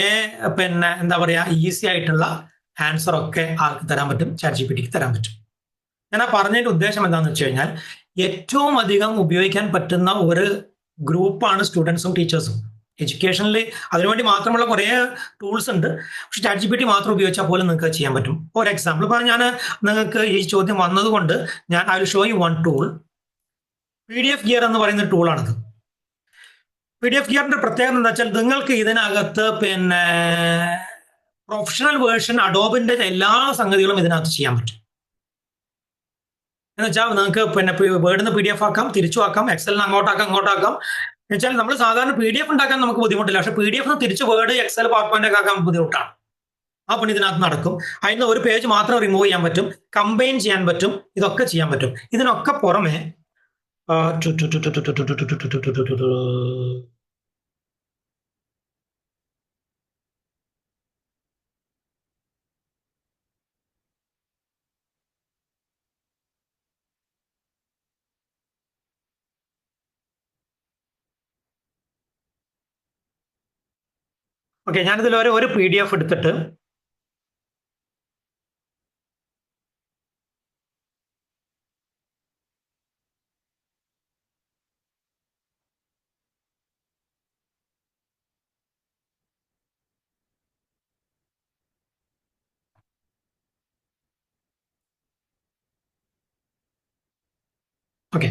എന്താ പറയാ ഈസി ആയിട്ടുള്ള ആൻസർ ഒക്കെ ആർക്ക് തരാൻ പറ്റും? ChatGPTക്ക് തരാൻ പറ്റും. ഞാൻ ആ പറഞ്ഞതിന്റെ ഉദ്ദേശം എന്താണെന്ന് വെച്ച് കഴിഞ്ഞാൽ ഏറ്റവും അധികം ഉപയോഗിക്കാൻ പറ്റുന്ന ഒരു ഗ്രൂപ്പാണ് സ്റ്റുഡൻസും ടീച്ചേഴ്സും. എഡ്യൂക്കേഷനിൽ അതിനുവേണ്ടി മാത്രമുള്ള കുറേ ടൂൾസ് ഉണ്ട്. പക്ഷെ ChatGPT മാത്രം ഉപയോഗിച്ചാൽ പോലും നിങ്ങൾക്ക് ചെയ്യാൻ പറ്റും. ഫോർ എക്സാമ്പിൾ ഇപ്പോൾ ഞാൻ നിങ്ങൾക്ക് ഈ ചോദ്യം വന്നതുകൊണ്ട് ഞാൻ I will show you one tool. PDF gear എന്ന് പറയുന്ന ടൂളാണിത്. PDF ഗിയറിന്റെ പ്രത്യേകത എന്താ വെച്ചാൽ നിങ്ങൾക്ക് ഇതിനകത്ത് പ്രൊഫഷണൽ വേർഷൻ അഡോബിന്റെ എല്ലാ സംഗതികളും ഇതിനകത്ത് ചെയ്യാൻ പറ്റും. എന്ന് വെച്ചാൽ നിങ്ങൾക്ക് വേർഡിന്ന് PDF ആക്കാം, തിരിച്ചു ആക്കാം, എക്സലിന് അങ്ങോട്ടാക്കാം, ഇങ്ങോട്ടാക്കാം. എന്ന് വെച്ചാൽ നമ്മൾ സാധാരണ PDF ഉണ്ടാക്കാൻ നമുക്ക് ബുദ്ധിമുട്ടില്ല. പക്ഷെ PDF തിരിച്ച് വേർഡ്, എക്സൽ, പവർ പോയിന്റ് ഒക്കെ ആക്കാൻ ബുദ്ധിമുട്ടാണ്. ആ പണി ഇതിനകത്ത് നടക്കും. അതിന് ഒരു പേജ് മാത്രം റിമൂവ് ചെയ്യാൻ പറ്റും, കമ്പൈൻ ചെയ്യാൻ പറ്റും, ഇതൊക്കെ ചെയ്യാൻ പറ്റും. ഇതിനൊക്കെ പുറമെ ഓക്കെ, ഞാനിതിൽ ഒരു PDF എടുത്തിട്ട് ഓക്കെ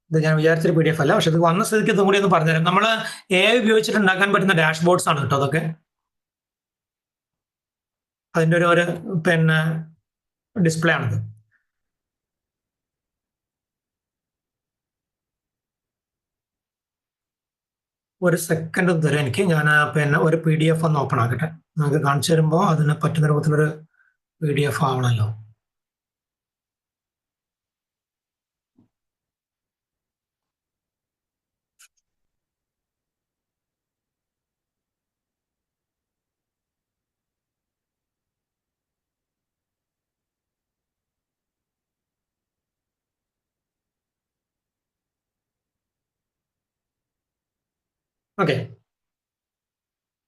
ഇത് ഞാൻ വിചാരിച്ചൊരു PDF അല്ല, പക്ഷെ ഇത് വന്ന സ്ഥിതിക്ക് ഇതും കൂടി ഒന്ന് പറഞ്ഞുതരാം. നമ്മൾ AI ഉപയോഗിച്ചിട്ട് ഉണ്ടാക്കാൻ പറ്റുന്ന ഡാഷ്ബോർഡ്സ് ആണ് കേട്ടോ അതൊക്കെ. അതിൻ്റെ ഒരു ഡിസ്പ്ലേ ആണിത്. ഒരു സെക്കൻഡ് തരാം എനിക്ക്. ഞാൻ ഒരു PDF ഒന്ന് ഓപ്പൺ ആക്കട്ടെ. നമുക്ക് കാണിച്ചു തരുമ്പോൾ അതിന് പറ്റുന്ന രൂപത്തിലൊരു PDF ആവണമല്ലോ. ഓക്കെ,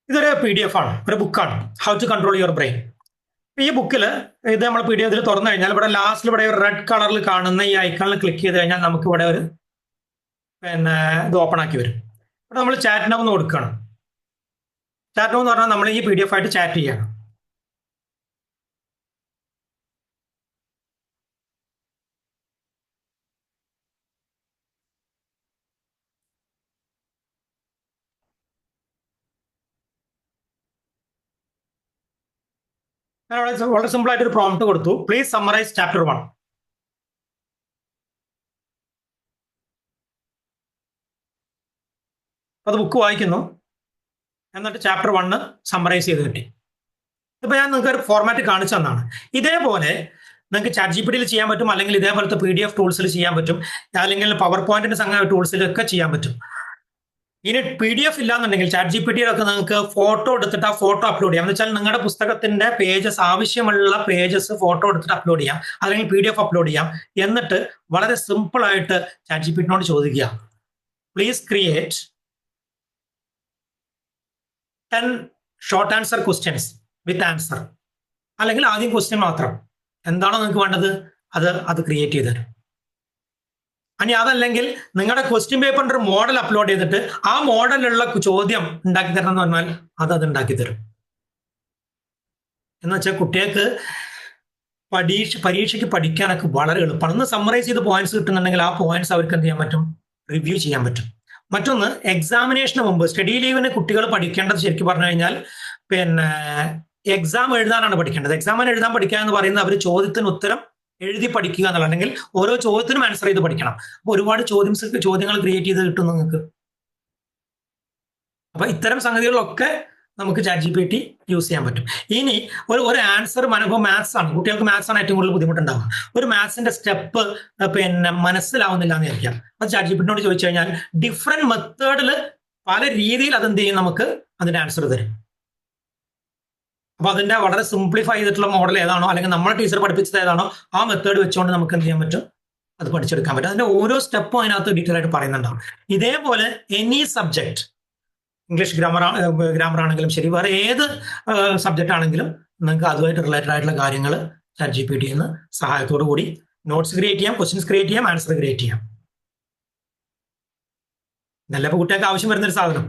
ഇതൊരു PDF ആണ്, ഒരു ബുക്കാണ്, how to control your brain. ഈ ബുക്കിൽ ഇത് നമ്മൾ PDF ഇതിൽ തുറന്നു കഴിഞ്ഞാൽ ഇവിടെ ലാസ്റ്റിൽ ഇവിടെ ഒരു റെഡ് കളറിൽ കാണുന്ന ഈ ഐക്കണിൽ ക്ലിക്ക് ചെയ്ത് കഴിഞ്ഞാൽ നമുക്ക് ഇവിടെ ഒരു ഇത് ഓപ്പൺ ആക്കി വരും. ഇവിടെ നമ്മൾ ചാറ്റ് നൗ എന്ന് കൊടുക്കുകയാണ്. ചാറ്റ് നൗ എന്ന് പറഞ്ഞാൽ നമ്മൾ ഈ PDF ആയിട്ട് ചാറ്റ് ചെയ്യണം. വളരെ സിമ്പിൾ ആയിട്ട് ഒരു പ്രോംപ്റ്റ് കൊടുത്തു, പ്ലീസ് സമ്മറൈസ് ചാപ്റ്റർ 1. അത് ബുക്ക് വായിക്കുന്നു, എന്നിട്ട് ചാപ്റ്റർ 1 സമ്മറൈസ് ചെയ്ത് കിട്ടി. ഇപ്പൊ ഞാൻ നിങ്ങൾക്ക് ഒരു ഫോർമാറ്റ് കാണിച്ചു തന്നാണ്. ഇതേപോലെ നിങ്ങൾക്ക് ChatGPT-യിൽ ചെയ്യാൻ പറ്റും, അല്ലെങ്കിൽ ഇതേപോലത്തെ PDF ടൂൾസിൽ ചെയ്യാൻ പറ്റും, അല്ലെങ്കിൽ പവർ പോയിന്റിന്റെ ടൂൾസിലൊക്കെ ചെയ്യാൻ പറ്റും. ഇനി PDF ഇല്ലാന്നുണ്ടെങ്കിൽ ChatGPT-യിലൊക്കെ നിങ്ങൾക്ക് ഫോട്ടോ എടുത്തിട്ട് ആ ഫോട്ടോ അപ്ലോഡ് ചെയ്യാം. എന്ന് വെച്ചാൽ നിങ്ങളുടെ പുസ്തകത്തിന്റെ പേജസ്, ആവശ്യമുള്ള പേജസ് ഫോട്ടോ എടുത്തിട്ട് അപ്ലോഡ് ചെയ്യാം, അല്ലെങ്കിൽ PDF അപ്ലോഡ് ചെയ്യാം. എന്നിട്ട് വളരെ സിമ്പിൾ ആയിട്ട് ChatGPT-നോട് ചോദിക്കുക, please create 10 short answer questions with answer. അല്ലെങ്കിൽ ആദ്യം ക്വസ്റ്റ്യൻ മാത്രം, എന്താണോ നിങ്ങൾക്ക് വേണ്ടത് അത് ക്രിയേറ്റ് ചെയ്ത് തരും. ഇനി അതല്ലെങ്കിൽ നിങ്ങളുടെ ക്വസ്റ്റ്യൻ പേപ്പറിന്റെ ഒരു മോഡൽ അപ്ലോഡ് ചെയ്തിട്ട് ആ മോഡലുള്ള ചോദ്യം ഉണ്ടാക്കി തരണം എന്ന് പറഞ്ഞാൽ അത് ഉണ്ടാക്കി തരും. എന്ന് വെച്ചാൽ കുട്ടികൾക്ക് പരീക്ഷയ്ക്ക് പഠിക്കാനൊക്കെ വളരെ എളുപ്പമാണ്. ഒന്ന് സമ്മറൈസ് ചെയ്ത് പോയിന്റ്സ് കിട്ടുന്നുണ്ടെങ്കിൽ ആ പോയിന്റ്സ് അവർക്ക് എന്ത് ചെയ്യാൻ പറ്റും? റിവ്യൂ ചെയ്യാൻ പറ്റും. മറ്റൊന്ന്, എക്സാമിനേഷന് മുമ്പ് സ്റ്റഡി ലീവിന് കുട്ടികൾ പഠിക്കേണ്ടത് ശരിക്കും പറഞ്ഞു കഴിഞ്ഞാൽ എക്സാം എഴുതാനാണ് പഠിക്കേണ്ടത്. എക്സാമിന് എഴുതാൻ പഠിക്കുക എന്ന് പറയുന്നത് അവർ ചോദ്യത്തിന് ഉത്തരം എഴുതി പഠിക്കുക എന്നുള്ള, അല്ലെങ്കിൽ ഓരോ ചോദ്യത്തിനും ആൻസർ ചെയ്ത് പഠിക്കണം. അപ്പൊ ഒരുപാട് ചോദ്യങ്ങൾ ക്രിയേറ്റ് ചെയ്ത് കിട്ടും നിങ്ങൾക്ക്. അപ്പൊ ഇത്തരം സംഗതികളൊക്കെ നമുക്ക് ChatGPT യൂസ് ചെയ്യാൻ പറ്റും. ഇനി ഒരു ആൻസർ ഇപ്പോൾ മാത്സ് ആണ്, കുട്ടികൾക്ക് മാത്സ് ആണ് ഏറ്റവും കൂടുതൽ ബുദ്ധിമുട്ടുണ്ടാവുക. ഒരു മാത്സിന്റെ സ്റ്റെപ്പ് മനസ്സിലാവുന്നില്ല എന്ന് വിചാരിക്കാം. അത് ChatGPT-നോട് ചോദിച്ചു കഴിഞ്ഞാൽ ഡിഫറെന്റ് മെത്തേഡിൽ പല രീതിയിൽ അതെന്ത് ചെയ്യും, നമുക്ക് അതിന്റെ ആൻസർ തരും. അപ്പൊ അതിന്റെ വളരെ സിംപ്ലിഫൈ ചെയ്തിട്ടുള്ള മോഡൽ ഏതാണോ, അല്ലെങ്കിൽ നമ്മളെ ടീച്ചർ പഠിപ്പിച്ചത് ഏതാണോ, ആ മെത്തേഡ് വെച്ചുകൊണ്ട് നമുക്ക് എന്ത് ചെയ്യാൻ പറ്റും, അത് പഠിച്ചെടുക്കാൻ പറ്റും. അതിന്റെ ഓരോ സ്റ്റെപ്പും അതിനകത്ത് ഡീറ്റെയിൽ ആയിട്ട് പറയുന്നുണ്ടാവും. ഇതേപോലെ എനി സബ്ജക്ട്, ഇംഗ്ലീഷ് ഗ്രാമർ ആണെങ്കിലും ശരി, വേറെ ഏത് സബ്ജക്റ്റ് ആണെങ്കിലും നിങ്ങൾക്ക് അതുമായിട്ട് റിലേറ്റഡ് ആയിട്ടുള്ള കാര്യങ്ങൾ ChatGPT-ന്ന് സഹായത്തോടു കൂടി നോട്ട്സ് ക്രിയേറ്റ് ചെയ്യാം, ക്വസ്റ്റ്യൻസ് ക്രിയേറ്റ് ചെയ്യാം, ആൻസർ ക്രിയേറ്റ് ചെയ്യാം. ഇതല്ല ഇപ്പൊ കുട്ടികൾക്ക് ആവശ്യം വരുന്നൊരു സാധനം.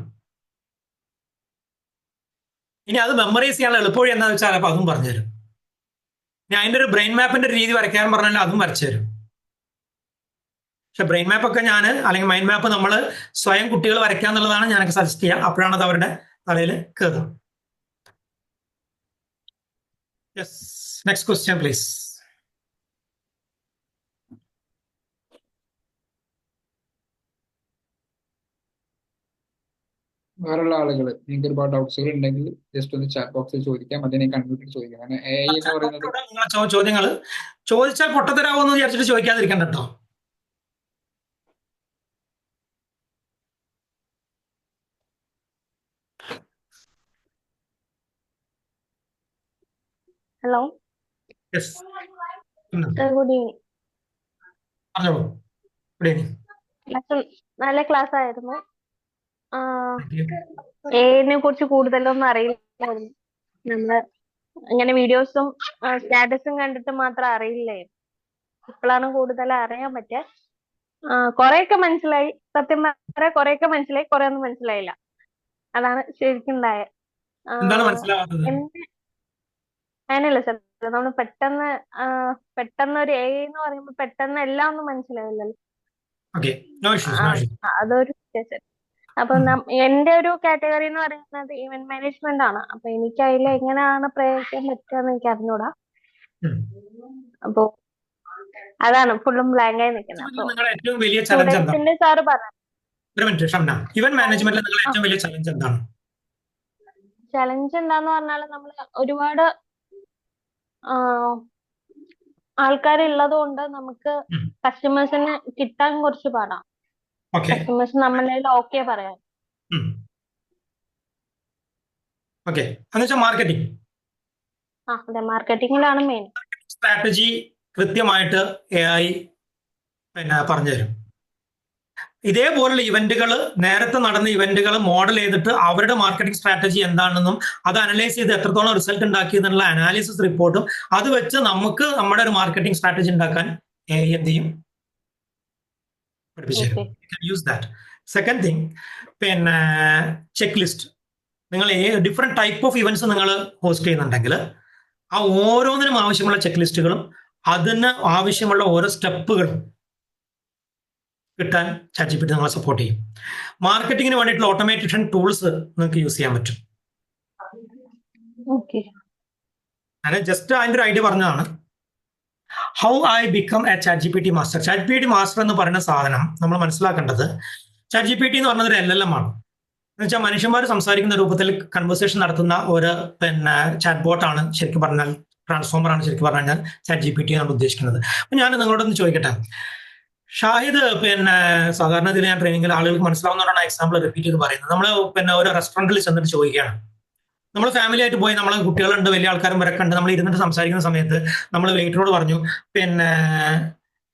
ഇനി അത് മെമ്മറൈസ് ചെയ്യാനുള്ള എളുപ്പവഴി എന്താണെന്ന് വെച്ചാൽ അപ്പൊ അതും പറഞ്ഞുതരും. ഇനി അതിന്റെ ഒരു ബ്രെയിൻ മാപ്പിന്റെ രീതി വരയ്ക്കാൻ പറഞ്ഞാൽ അതും വരച്ചു തരും. പക്ഷെ ബ്രെയിൻ മാപ്പ് ഒക്കെ അല്ലെങ്കിൽ മൈൻഡ് മാപ്പ് നമ്മൾ സ്വയം കുട്ടികൾ വരയ്ക്കുക എന്നുള്ളതാണ് ഞാനൊക്കെ സജസ്റ്റ് ചെയ്യുക. അപ്പോഴാണ് അത് അവരുടെ തലയിൽ കയറും. Yes, next question please. വേറെയുള്ള ആളുകൾ നിങ്ങൾക്ക് ഒരുപാട് ഡൗട്ട്സുകൾ ഉണ്ടെങ്കിൽ ജസ്റ്റ് ഒന്ന് ചാറ്റ് ബോക്സിൽ ചോദിക്കാം, അതിനെ കൺവ്യൂട്ട് ചോദിക്കാം. കാരണം AI എന്ന് പറയുന്നത് നിങ്ങളെ ചോദ്യങ്ങൾ ചോദിച്ചാൽ പൊട്ടത്തരാവോന്ന് വിചാരിച്ചിട്ട് ചോദിക്കാതിരിക്കണ്ട കേട്ടോ. Hello yes, sir, good evening. പറഞ്ഞോളൂ. Good evening. ക്ലാസ് നല്ല ക്ലാസ് ആയിരുന്നു. AI-നെ കുറിച്ച് കൂടുതലൊന്നും അറിയില്ലായിരുന്നു. നമ്മള് ഇങ്ങനെ വീഡിയോസും സ്റ്റാറ്റസും കണ്ടിട്ട് മാത്രം അറിയില്ലായിരുന്നു. ഇപ്പോഴാണ് കൂടുതൽ അറിയാൻ പറ്റിയ. കുറെയൊക്കെ മനസ്സിലായി. സത്യം പറഞ്ഞാൽ കുറെയൊക്കെ മനസ്സിലായി, കുറെ ഒന്നും മനസ്സിലായില്ല. അതാണ് ശരിക്കും ഉണ്ടായത്. എന്താണ് മനസ്സിലാവാത്തത്? അങ്ങനെയല്ല സർ, നമ്മൾ പെട്ടെന്ന് ഒരു AI എന്ന് പറയുമ്പോൾ പെട്ടെന്ന് എല്ലാം ഒന്നും മനസ്സിലാവില്ലല്ലോ. അതൊരു വ്യത്യാസം. അപ്പൊ എന്റെ ഒരു കാറ്റഗറി എന്ന് പറയുന്നത് ഇവന്റ് മാനേജ്മെന്റ് ആണ്. അപ്പൊ എനിക്ക് അതിൽ എങ്ങനെയാണ് പ്രയോഗിക്കാൻ പറ്റുക എനിക്ക് അറിഞ്ഞൂടാ. അപ്പൊ അതാണ് ഫുള്ളും ബ്ലാങ്ക് ആയി നിൽക്കുന്നത്. നിങ്ങളുടെ ഏറ്റവും വലിയ ചലഞ്ച് എന്താണ്? സാറ് പറഞ്ഞു. ഒരു മിനിറ്റ് ഷംന, ഇവന്റ് മാനേജ്മെന്റിൽ നിങ്ങളുടെ ഏറ്റവും വലിയ ചലഞ്ച് എന്താണ്? ചലഞ്ച് എന്താന്ന് പറഞ്ഞാൽ നമ്മൾ ഒരുപാട് ആൾക്കാരുള്ളത് കൊണ്ട് നമുക്ക് കസ്റ്റമേഴ്സിന് കിട്ടാൻ കുറച്ച് പാടാണ്. കസ്റ്റമേഴ്സ് നമ്മളെ ഓക്കെ പറയാൻ. മാർക്കറ്റിംഗ്. അതെ, മാർക്കറ്റിംഗിലാണ് മെയിൻ. സ്ട്രാറ്റജി കൃത്യമായിട്ട് AI പറഞ്ഞുതരും. ഇതേപോലുള്ള ഇവന്റുകൾ, നേരത്തെ നടന്ന ഇവന്റുകൾ മോഡൽ ചെയ്തിട്ട് അവരുടെ മാർക്കറ്റിംഗ് സ്ട്രാറ്റജി എന്താണെന്നും അത് അനലൈസ് ചെയ്ത് എത്രത്തോളം റിസൾട്ട് ഉണ്ടാക്കി എന്നുള്ള അനാലിസിസ് റിപ്പോർട്ടും അത് വെച്ച് നമുക്ക് നമ്മുടെ ഒരു മാർക്കറ്റിംഗ് സ്ട്രാറ്റജി ഉണ്ടാക്കാൻ AI എന്ത് ചെയ്യും, പഠിപ്പിച്ചു തരും. Use that. Second thing, check list. നിങ്ങൾ ഡിഫറെന്റ് ടൈപ്പ് ഓഫ് ഇവന്റ്സ് നിങ്ങൾ ഹോസ്റ്റ് ചെയ്യുന്നുണ്ടെങ്കിൽ ആ ഓരോന്നിനും ആവശ്യമുള്ള ചെക്ക് ലിസ്റ്റുകളും അതിന് ആവശ്യമുള്ള ഓരോ സ്റ്റെപ്പുകളും കിട്ടാൻ ChatGPT നിങ്ങളെ സപ്പോർട്ട് ചെയ്യും. മാർക്കറ്റിങ്ങിന് വേണ്ടിയിട്ടുള്ള ഓട്ടോമേറ്റേഷൻ ടൂൾസ് നിങ്ങൾക്ക് യൂസ് ചെയ്യാൻ പറ്റും. ഞാൻ ജസ്റ്റ് അതിന്റെ ഒരു ഐഡിയ പറഞ്ഞതാണ്. How I become A ChatGPT master. ChatGPT master എന്ന് പറയുന്ന സാധനം നമ്മൾ മനസ്സിലാക്കേണ്ടത്, ChatGPT എന്ന് പറഞ്ഞത് ഒരു LLM ആണ്. എന്ന് വെച്ചാൽ മനുഷ്യന്മാർ സംസാരിക്കുന്ന രൂപത്തിൽ കൺവേഴ്സേഷൻ നടത്തുന്ന ഒരു ചാറ്റ് ബോട്ടാണ് ശരിക്കും പറഞ്ഞാൽ, ട്രാൻസ്ഫോമർ ആണ് ശരിക്കും പറഞ്ഞു കഴിഞ്ഞാൽ ChatGPT എന്നാണ് ഉദ്ദേശിക്കുന്നത്. അപ്പൊ ഞാൻ നിങ്ങളോടൊന്ന് ചോദിക്കട്ടെ, ഷാഹിദ് സാധാരണ ഇതിൽ ഞാൻ ട്രെയിനിങ്ങിൽ ആളുകൾക്ക് മനസ്സിലാവുന്നതാണ് എക്സാമ്പിൾ റിപ്പീറ്റ് ചെയ്ത് പറയുന്നത്. നമ്മൾ ഒരു റെസ്റ്റോറൻറ്റിൽ ചെന്നിട്ട് ചോദിക്കുകയാണ്, നമ്മൾ ഫാമിലി ആയിട്ട് പോയി, നമ്മളെ കുട്ടികളുണ്ട്, വലിയ ആൾക്കാരും വരെ കണ്ട് നമ്മൾ ഇരുന്നിട്ട് സംസാരിക്കുന്ന സമയത്ത് നമ്മൾ വെയിറ്ററോട് പറഞ്ഞു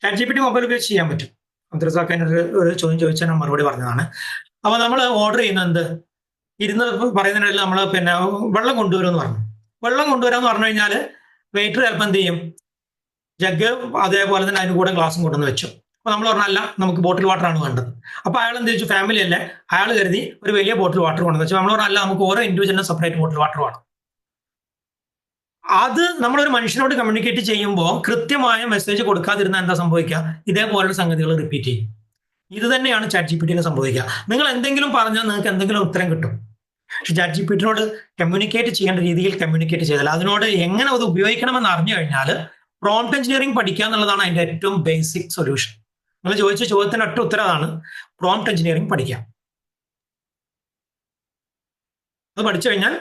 ChatGPT മൊബൈൽ ഉപയോഗിച്ച് ചെയ്യാൻ പറ്റും. അബ്ദുറസാഖ് ഒരു ചോദ്യം ചോദിച്ചാൽ ഞാൻ മറുപടി പറഞ്ഞതാണ്. അപ്പൊ നമ്മൾ ഓർഡർ ചെയ്യുന്നത് ഇരുന്ന് പറയുന്നതിനിടയിൽ നമ്മൾ വെള്ളം കൊണ്ടുവരുമെന്ന് പറഞ്ഞു. വെള്ളം കൊണ്ടുവരാന്ന് പറഞ്ഞു കഴിഞ്ഞാൽ വെയിറ്റർ ചിലപ്പോൾ എന്ത് ചെയ്യും, ജഗ് അതേപോലെ തന്നെ അതിന് കൂടെ ഗ്ലാസും കൊണ്ടുവന്ന് വെച്ചു. അപ്പൊ നമ്മൾ പറഞ്ഞല്ല, നമുക്ക് ബോട്ടിൽ വാട്ടർ ആണ് വേണ്ടത്. അപ്പൊ അയാൾ എന്ത് ചോദിച്ചു, ഫാമിലി അല്ലേ, അയാൾ കരുതി ഒരു വലിയ ബോട്ടിൽ വാട്ടർ കൊണ്ടുവന്ന് വെച്ചു. നമ്മൾ പറഞ്ഞല്ല, നമുക്ക് ഓരോ ഇൻഡിവിജ്വലിനും സെപ്പറേറ്റ് ബോട്ടിൽ വാട്ടർ വേണം. അത് നമ്മളൊരു മനുഷ്യനോട് കമ്മ്യൂണിക്കേറ്റ് ചെയ്യുമ്പോൾ കൃത്യമായ മെസ്സേജ് കൊടുക്കാതിരുന്ന എന്താ സംഭവിക്കുക, ഇതേപോലുള്ള സംഗതികൾ റിപ്പീറ്റ് ചെയ്യും. ഇത് തന്നെയാണ് ChatGPT-ന് സംഭവിക്കുക. നിങ്ങൾ എന്തെങ്കിലും പറഞ്ഞാൽ നിങ്ങൾക്ക് എന്തെങ്കിലും ഉത്തരം കിട്ടും. പക്ഷെ ChatGPT-നോട് കമ്മ്യൂണിക്കേറ്റ് ചെയ്യേണ്ട രീതിയിൽ കമ്മ്യൂണിക്കേറ്റ് ചെയ്താൽ, അതിനോട് എങ്ങനെ അത് ഉപയോഗിക്കണമെന്ന് അറിഞ്ഞു കഴിഞ്ഞാൽ പ്രോംപ്റ്റ് എഞ്ചിനീയറിംഗ് പഠിക്കുക എന്നുള്ളതാണ് അതിന്റെ ഏറ്റവും ബേസിക് സൊല്യൂഷൻ. നിങ്ങൾ ചോദിച്ച ചോദ്യത്തിന് ഒറ്റ ഉത്തരവാണ് പ്രോംപ്റ്റ് എഞ്ചിനീയറിംഗ് പഠിക്കാം. അത് പഠിച്ചു കഴിഞ്ഞാൽ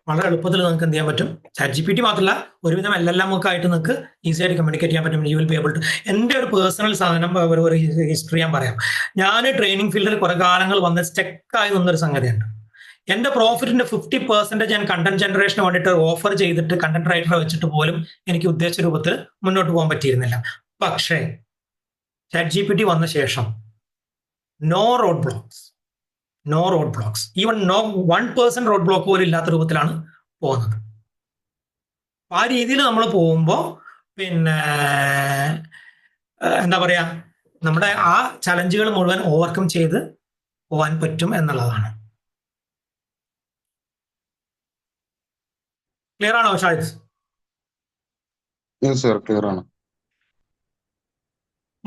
വളരെ എളുപ്പത്തിൽ നിങ്ങൾക്ക് എന്ത് ചെയ്യാൻ പറ്റും, ChatGPT മാത്രമല്ല ഒരുവിധം LLM ഒക്കെ ആയിട്ട് നിങ്ങൾക്ക് ഈസി ആയിട്ട് കമ്മ്യൂണിക്കേറ്റ് ചെയ്യാൻ പറ്റും. You will be able to. എൻ്റെ ഒരു പേഴ്സണൽ സാധനം ഒരു ഹിസ്റ്ററി ഞാൻ പറയാം. ഞാൻ ട്രെയിനിങ് ഫീൽഡിൽ കുറെ കാലങ്ങൾ വന്ന് സ്റ്റെക്കായി നിന്നൊരു സംഗതിയുണ്ട്. എൻ്റെ പ്രോഫിറ്റിന്റെ 50% ഞാൻ കണ്ടന്റ് ജനറേഷന് വേണ്ടിയിട്ട് ഓഫർ ചെയ്തിട്ട് കണ്ടന്റ് റൈറ്ററെ വെച്ചിട്ട് പോലും എനിക്ക് ഉദ്ദേശിച്ച രൂപത്തിൽ മുന്നോട്ട് പോകാൻ പറ്റിയിരുന്നില്ല. പക്ഷേ ChatGPT വന്ന ശേഷം no road blocks, even no 1% road block പോലും ഇല്ലാത്ത രൂപത്തിലാണ് പോകുന്നത്. ആ രീതിയിൽ നമ്മൾ പോകുമ്പോൾ പിന്നെ എന്താ പറയാ, നമ്മുടെ ആ ചലഞ്ചുകൾ മുഴുവൻ ഓവർകം ചെയ്ത് പോകാൻ പറ്റും എന്നുള്ളതാണ്. ക്ലിയർ ആണോ ഷാഹിദ്? ക്ലിയർ ആണ്.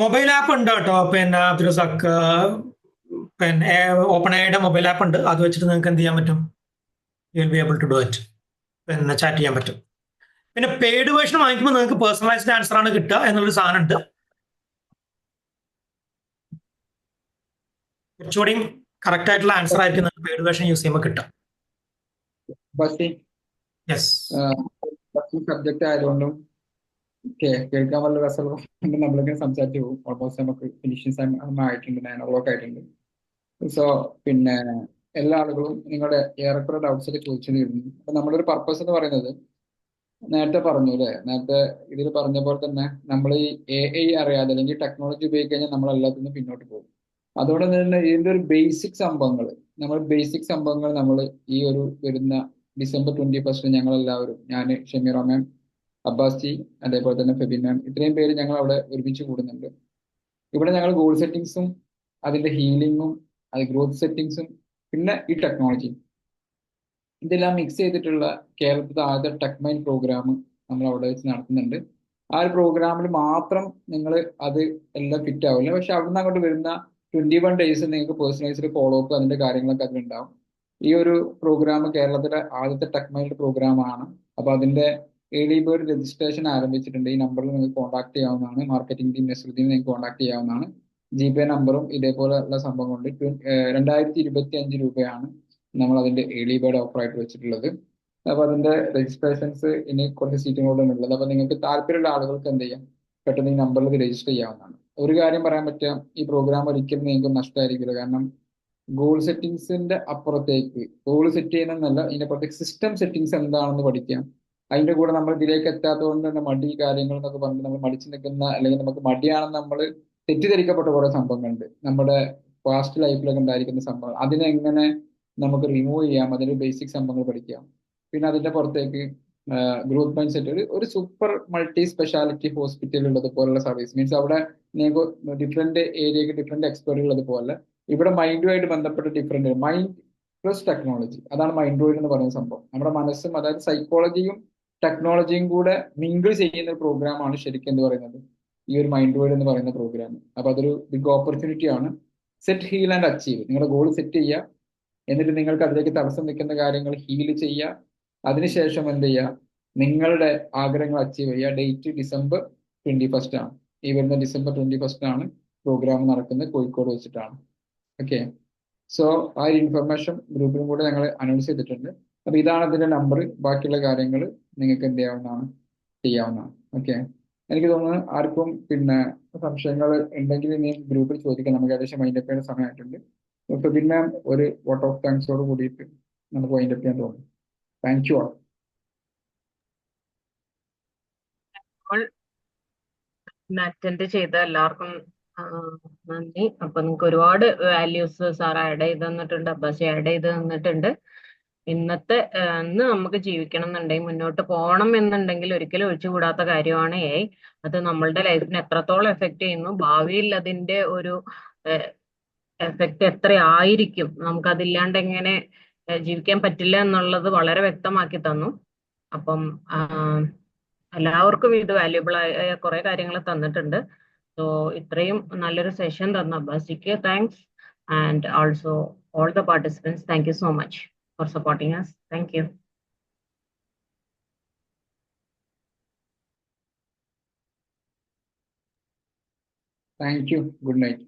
മൊബൈൽ ആപ്പ് ഉണ്ട് കേട്ടോ, പിന്നെ അബ്ദുറസാഖ്, പിന്നെ ഓപ്പൺ ഐയുടെ മൊബൈൽ ആപ്പ് ഉണ്ട്. അത് വെച്ചിട്ട് നിങ്ങൾക്ക് എന്ത് ചെയ്യാൻ പറ്റും, you will be able to do it. പിന്നെ ചാറ്റ് ചെയ്യാൻ പറ്റും. പിന്നെ പെയ്ഡ് വേർഷൻ വാങ്ങിക്കുമ്പോൾ നിങ്ങൾക്ക് പേഴ്സണലൈസ്ഡ് ആൻസർ ആണ് കിട്ടുക എന്നുള്ളൊരു സാധനം ഉണ്ട്. കുറച്ചുകൂടി കറക്റ്റ് ആയിട്ടുള്ള ആൻസർ ആയിരിക്കും നിങ്ങൾക്ക് പെയ്ഡ് വേർഷൻ യൂസ് ചെയ്യുമ്പോൾ കിട്ടുക. യെസ്, സബ്ജക്ട് ആയതുകൊണ്ടും കേൾക്കാൻ വളരെ രസമുള്ള നമ്മളിങ്ങനെ സംസാരിച്ചു പോകും. ഓൾമോസ്റ്റ് നമുക്ക് ഫിനിഷിംഗ് ടൈം ആയിട്ടുണ്ട്, 9 o'clock ആയിട്ടുണ്ട്. സോ പിന്നെ എല്ലാ ആളുകളും നിങ്ങളുടെ ഏറെക്കുറെ ഡൗട്ട്സ് ഒക്കെ ചോദിച്ചു തീരുന്നു. അപ്പൊ നമ്മുടെ ഒരു പർപ്പസ് എന്ന് പറയുന്നത് നേരത്തെ പറഞ്ഞു അല്ലെ, നേരത്തെ ഇതിൽ പറഞ്ഞ പോലെ തന്നെ നമ്മൾ ഈ AI അറിയാതെ അല്ലെങ്കിൽ ടെക്നോളജി ഉപയോഗിച്ച് കഴിഞ്ഞാൽ നമ്മൾ എല്ലാത്തിനും പിന്നോട്ട് പോകും. അതുകൊണ്ട് തന്നെ ഇതിന്റെ ഒരു ബേസിക് സംഭവങ്ങൾ നമ്മൾ ഈ ഒരു വരുന്ന December 21 ഞങ്ങളെല്ലാവരും, ഞാൻ, ഷമീറ മാം, അബ്ബാസ് ജി, അതേപോലെ തന്നെ ഫെബിൻ മാം, ഇത്രയും പേര് ഞങ്ങൾ അവിടെ ഒരുമിച്ച് കൂടുന്നുണ്ട്. ഇവിടെ ഞങ്ങൾ ഗോൾ സെറ്റിംഗ്സും അതിന്റെ ഹീലിങ്ങും അത് ഗ്രോത്ത് സെറ്റിംഗ്സും പിന്നെ ഈ ടെക്നോളജിയും ഇതെല്ലാം മിക്സ് ചെയ്തിട്ടുള്ള കേരളത്തിലെ ആദ്യത്തെ ടെക് മൈൻഡ് പ്രോഗ്രാം നമ്മൾ അവിടെ വെച്ച് നടത്തുന്നുണ്ട്. ആ ഒരു പ്രോഗ്രാമിൽ മാത്രം നിങ്ങൾ അത് എല്ലാം ഫിറ്റ് ആവില്ല, പക്ഷെ അവിടുന്ന് അങ്ങോട്ട് വരുന്ന 21 days നിങ്ങൾക്ക് പേഴ്സണലൈസ്ഡ് ഫോളോ അപ്പ് അതിന്റെ കാര്യങ്ങളൊക്കെ അതിലുണ്ടാവും. ഈ ഒരു പ്രോഗ്രാം കേരളത്തിലെ ആദ്യത്തെ ടെക് മൈൻഡ് പ്രോഗ്രാം ആണ്. അപ്പൊ അതിന്റെ ഏർലി ബേർഡ് രജിസ്ട്രേഷൻ ആരംഭിച്ചിട്ടുണ്ട്. ഈ നമ്പറിൽ നിങ്ങൾക്ക് കോൺടാക്ട് ചെയ്യാവുന്നതാണ്. മാർക്കറ്റിംഗ് ടീം നസ്രുദ്ദീൻ നിങ്ങൾക്ക് കോൺടാക്ട് ചെയ്യാവുന്നതാണ്. GPay നമ്പറും ഇതേപോലെയുള്ള സംഭവം കൊണ്ട് 2025 രൂപയാണ് നമ്മൾ അതിന്റെ ഏർലി ബേർഡ് ഓഫർ ആയിട്ട് വെച്ചിട്ടുള്ളത്. അപ്പൊ അതിന്റെ രജിസ്ട്രേഷൻസ് ഇനി കുറച്ച് സീറ്റുകളോടാണ് ഉള്ളത്. അപ്പൊ നിങ്ങൾക്ക് താല്പര്യമുള്ള ആളുകൾക്ക് എന്ത് ചെയ്യാം, പെട്ടെന്ന് ഈ നമ്പറിൽ ഇത് രജിസ്റ്റർ ചെയ്യാവുന്നതാണ്. ഒരു കാര്യം പറയാൻ പറ്റുക, ഈ പ്രോഗ്രാം ഒരിക്കലും നിങ്ങൾക്ക് നഷ്ടമായിരിക്കില്ല. കാരണം ഗോൾ സെറ്റിംഗ്സിന്റെ അപ്പുറത്തേക്ക് ഗോൾ സെറ്റ് ചെയ്യുന്നതല്ല, ഇതിന്റെ അപ്പുറത്തേക്ക് സിസ്റ്റം സെറ്റിംഗ്സ് എന്താണെന്ന് പഠിക്കാം. അതിന്റെ കൂടെ നമ്മൾ ഇതിലേക്ക് എത്താത്തതുകൊണ്ട് തന്നെ മടി കാര്യങ്ങൾ എന്നൊക്കെ പറഞ്ഞിട്ട് നമ്മൾ മടിച്ചു നിൽക്കുന്ന, അല്ലെങ്കിൽ നമുക്ക് മടിയാണെന്ന് നമ്മൾ തെറ്റിദ്ധരിക്കപ്പെട്ട കുറെ സംഭവങ്ങളുണ്ട് നമ്മുടെ പാസ്റ്റ് ലൈഫിലൊക്കെ ഉണ്ടായിരിക്കുന്ന സംഭവം. അതിനെങ്ങനെ നമുക്ക് റിമൂവ് ചെയ്യാം, അതിന്റെ ബേസിക് സംഭവങ്ങൾ പഠിക്കാം. പിന്നെ അതിന്റെ പുറത്തേക്ക് ഗ്രോത്ത് മൈൻഡ് സെറ്റ്, ഒരു സൂപ്പർ മൾട്ടി സ്പെഷ്യാലിറ്റി ഹോസ്പിറ്റൽ ഉള്ളത് പോലുള്ള സർവീസ് മീൻസ് അവിടെ നിങ്ങൾക്ക് ഡിഫറെന്റ് ഏരിയക്ക് ഡിഫറെന്റ് എക്സ്പെർട്ട് ഉള്ളത് പോലെ ഇവിടെ മൈൻഡുമായിട്ട് ബന്ധപ്പെട്ട ഡിഫറെന്റ് മൈൻഡ് പ്ലസ് ടെക്നോളജി, അതാണ് മൈൻഡ്രോയിഡ് എന്ന് പറയുന്ന സംഭവം. നമ്മുടെ മനസ്സും അതായത് സൈക്കോളജിയും ടെക്നോളജിയും കൂടെ മിങ്കിൾ ചെയ്യുന്ന ഒരു പ്രോഗ്രാമാണ് ശരിക്കും എന്ന് പറയുന്നത് ഈ ഒരു മൈൻഡ്രോയിഡ് എന്ന് പറയുന്ന പ്രോഗ്രാം. അപ്പൊ അതൊരു ബിഗ് ഓപ്പർച്യൂണിറ്റി ആണ്. Set, heal and achieve. നിങ്ങളുടെ ഗോൾ സെറ്റ് ചെയ്യുക, എന്നിട്ട് നിങ്ങൾക്ക് അതിലേക്ക് തടസ്സം നിൽക്കുന്ന കാര്യങ്ങൾ ഹീൽ ചെയ്യുക, അതിനുശേഷം എന്ത് ചെയ്യുക, നിങ്ങളുടെ ആഗ്രഹങ്ങൾ അച്ചീവ് ചെയ്യുക. ഡേറ്റ് December 21 ആണ്. ഈ വരുന്ന December 21 ആണ് പ്രോഗ്രാം നടക്കുന്നത്, കോഴിക്കോട് വെച്ചിട്ടാണ്. ഓക്കെ, സോ ആ ഒരു ഇൻഫർമേഷൻ ഗ്രൂപ്പിലും കൂടെ ഞങ്ങൾ അനൗൺസ് ചെയ്തിട്ടുണ്ട്. അപ്പൊ ഇതാണ് അതിന്റെ നമ്പർ. ബാക്കിയുള്ള കാര്യങ്ങൾ നിങ്ങൾക്ക് എന്ത് ചെയ്യാവുന്നതാണ്. ഓക്കെ, എനിക്ക് തോന്നുന്നു ആർക്കും പിന്നെ സംശയങ്ങൾ ഉണ്ടെങ്കിൽ ഇനി ഗ്രൂപ്പിൽ ചോദിക്കാം. നമുക്ക് ഏകദേശം വൈൻഡപ്പ് ചെയ്യുന്ന സമയമായിട്ടുണ്ട്. പിന്നെ ഒരു വോട്ട് ഓഫ് താങ്ക്സോട് കൂടിയിട്ട് നമുക്ക് വൈൻഡപ്പ് ചെയ്യാൻ തോന്നുന്നു. Thank you all. അറ്റൻഡ് ചെയ്ത എല്ലാവർക്കും നന്ദി. അപ്പൊ നിങ്ങൾക്ക് ഒരുപാട് വാല്യൂസ് സാർ ആഡ് ചെയ്ത് തന്നിട്ടുണ്ട്, അബ്ബാസി ആഡ് ചെയ്ത് തന്നിട്ടുണ്ട്. ഇന്ന് നമുക്ക് ജീവിക്കണം എന്നുണ്ടെങ്കിൽ, മുന്നോട്ട് പോകണം എന്നുണ്ടെങ്കിൽ ഒരിക്കലും ഒഴിച്ചുകൂടാത്ത കാര്യമാണ് AI. അത് നമ്മളുടെ ലൈഫിനെ എത്രത്തോളം എഫക്ട് ചെയ്യുന്നു, ഭാവിയിൽ അതിന്റെ ഒരു എഫക്ട് എത്രയായിരിക്കും, നമുക്കതില്ലാണ്ട് എങ്ങനെ ജീവിക്കാൻ പറ്റില്ല എന്നുള്ളത് വളരെ വ്യക്തമാക്കി തന്നു. അപ്പം എല്ലാവർക്കും ഇത് വാല്യുബിൾ ആയ കുറെ കാര്യങ്ങൾ തന്നിട്ടുണ്ട്. സോ ഇത്രയും നല്ലൊരു സെഷൻ തന്ന അബ്ബാസിക്ക് thanks, and also all the participants, thank you so much for supporting us. Thank you. Thank you. Good night.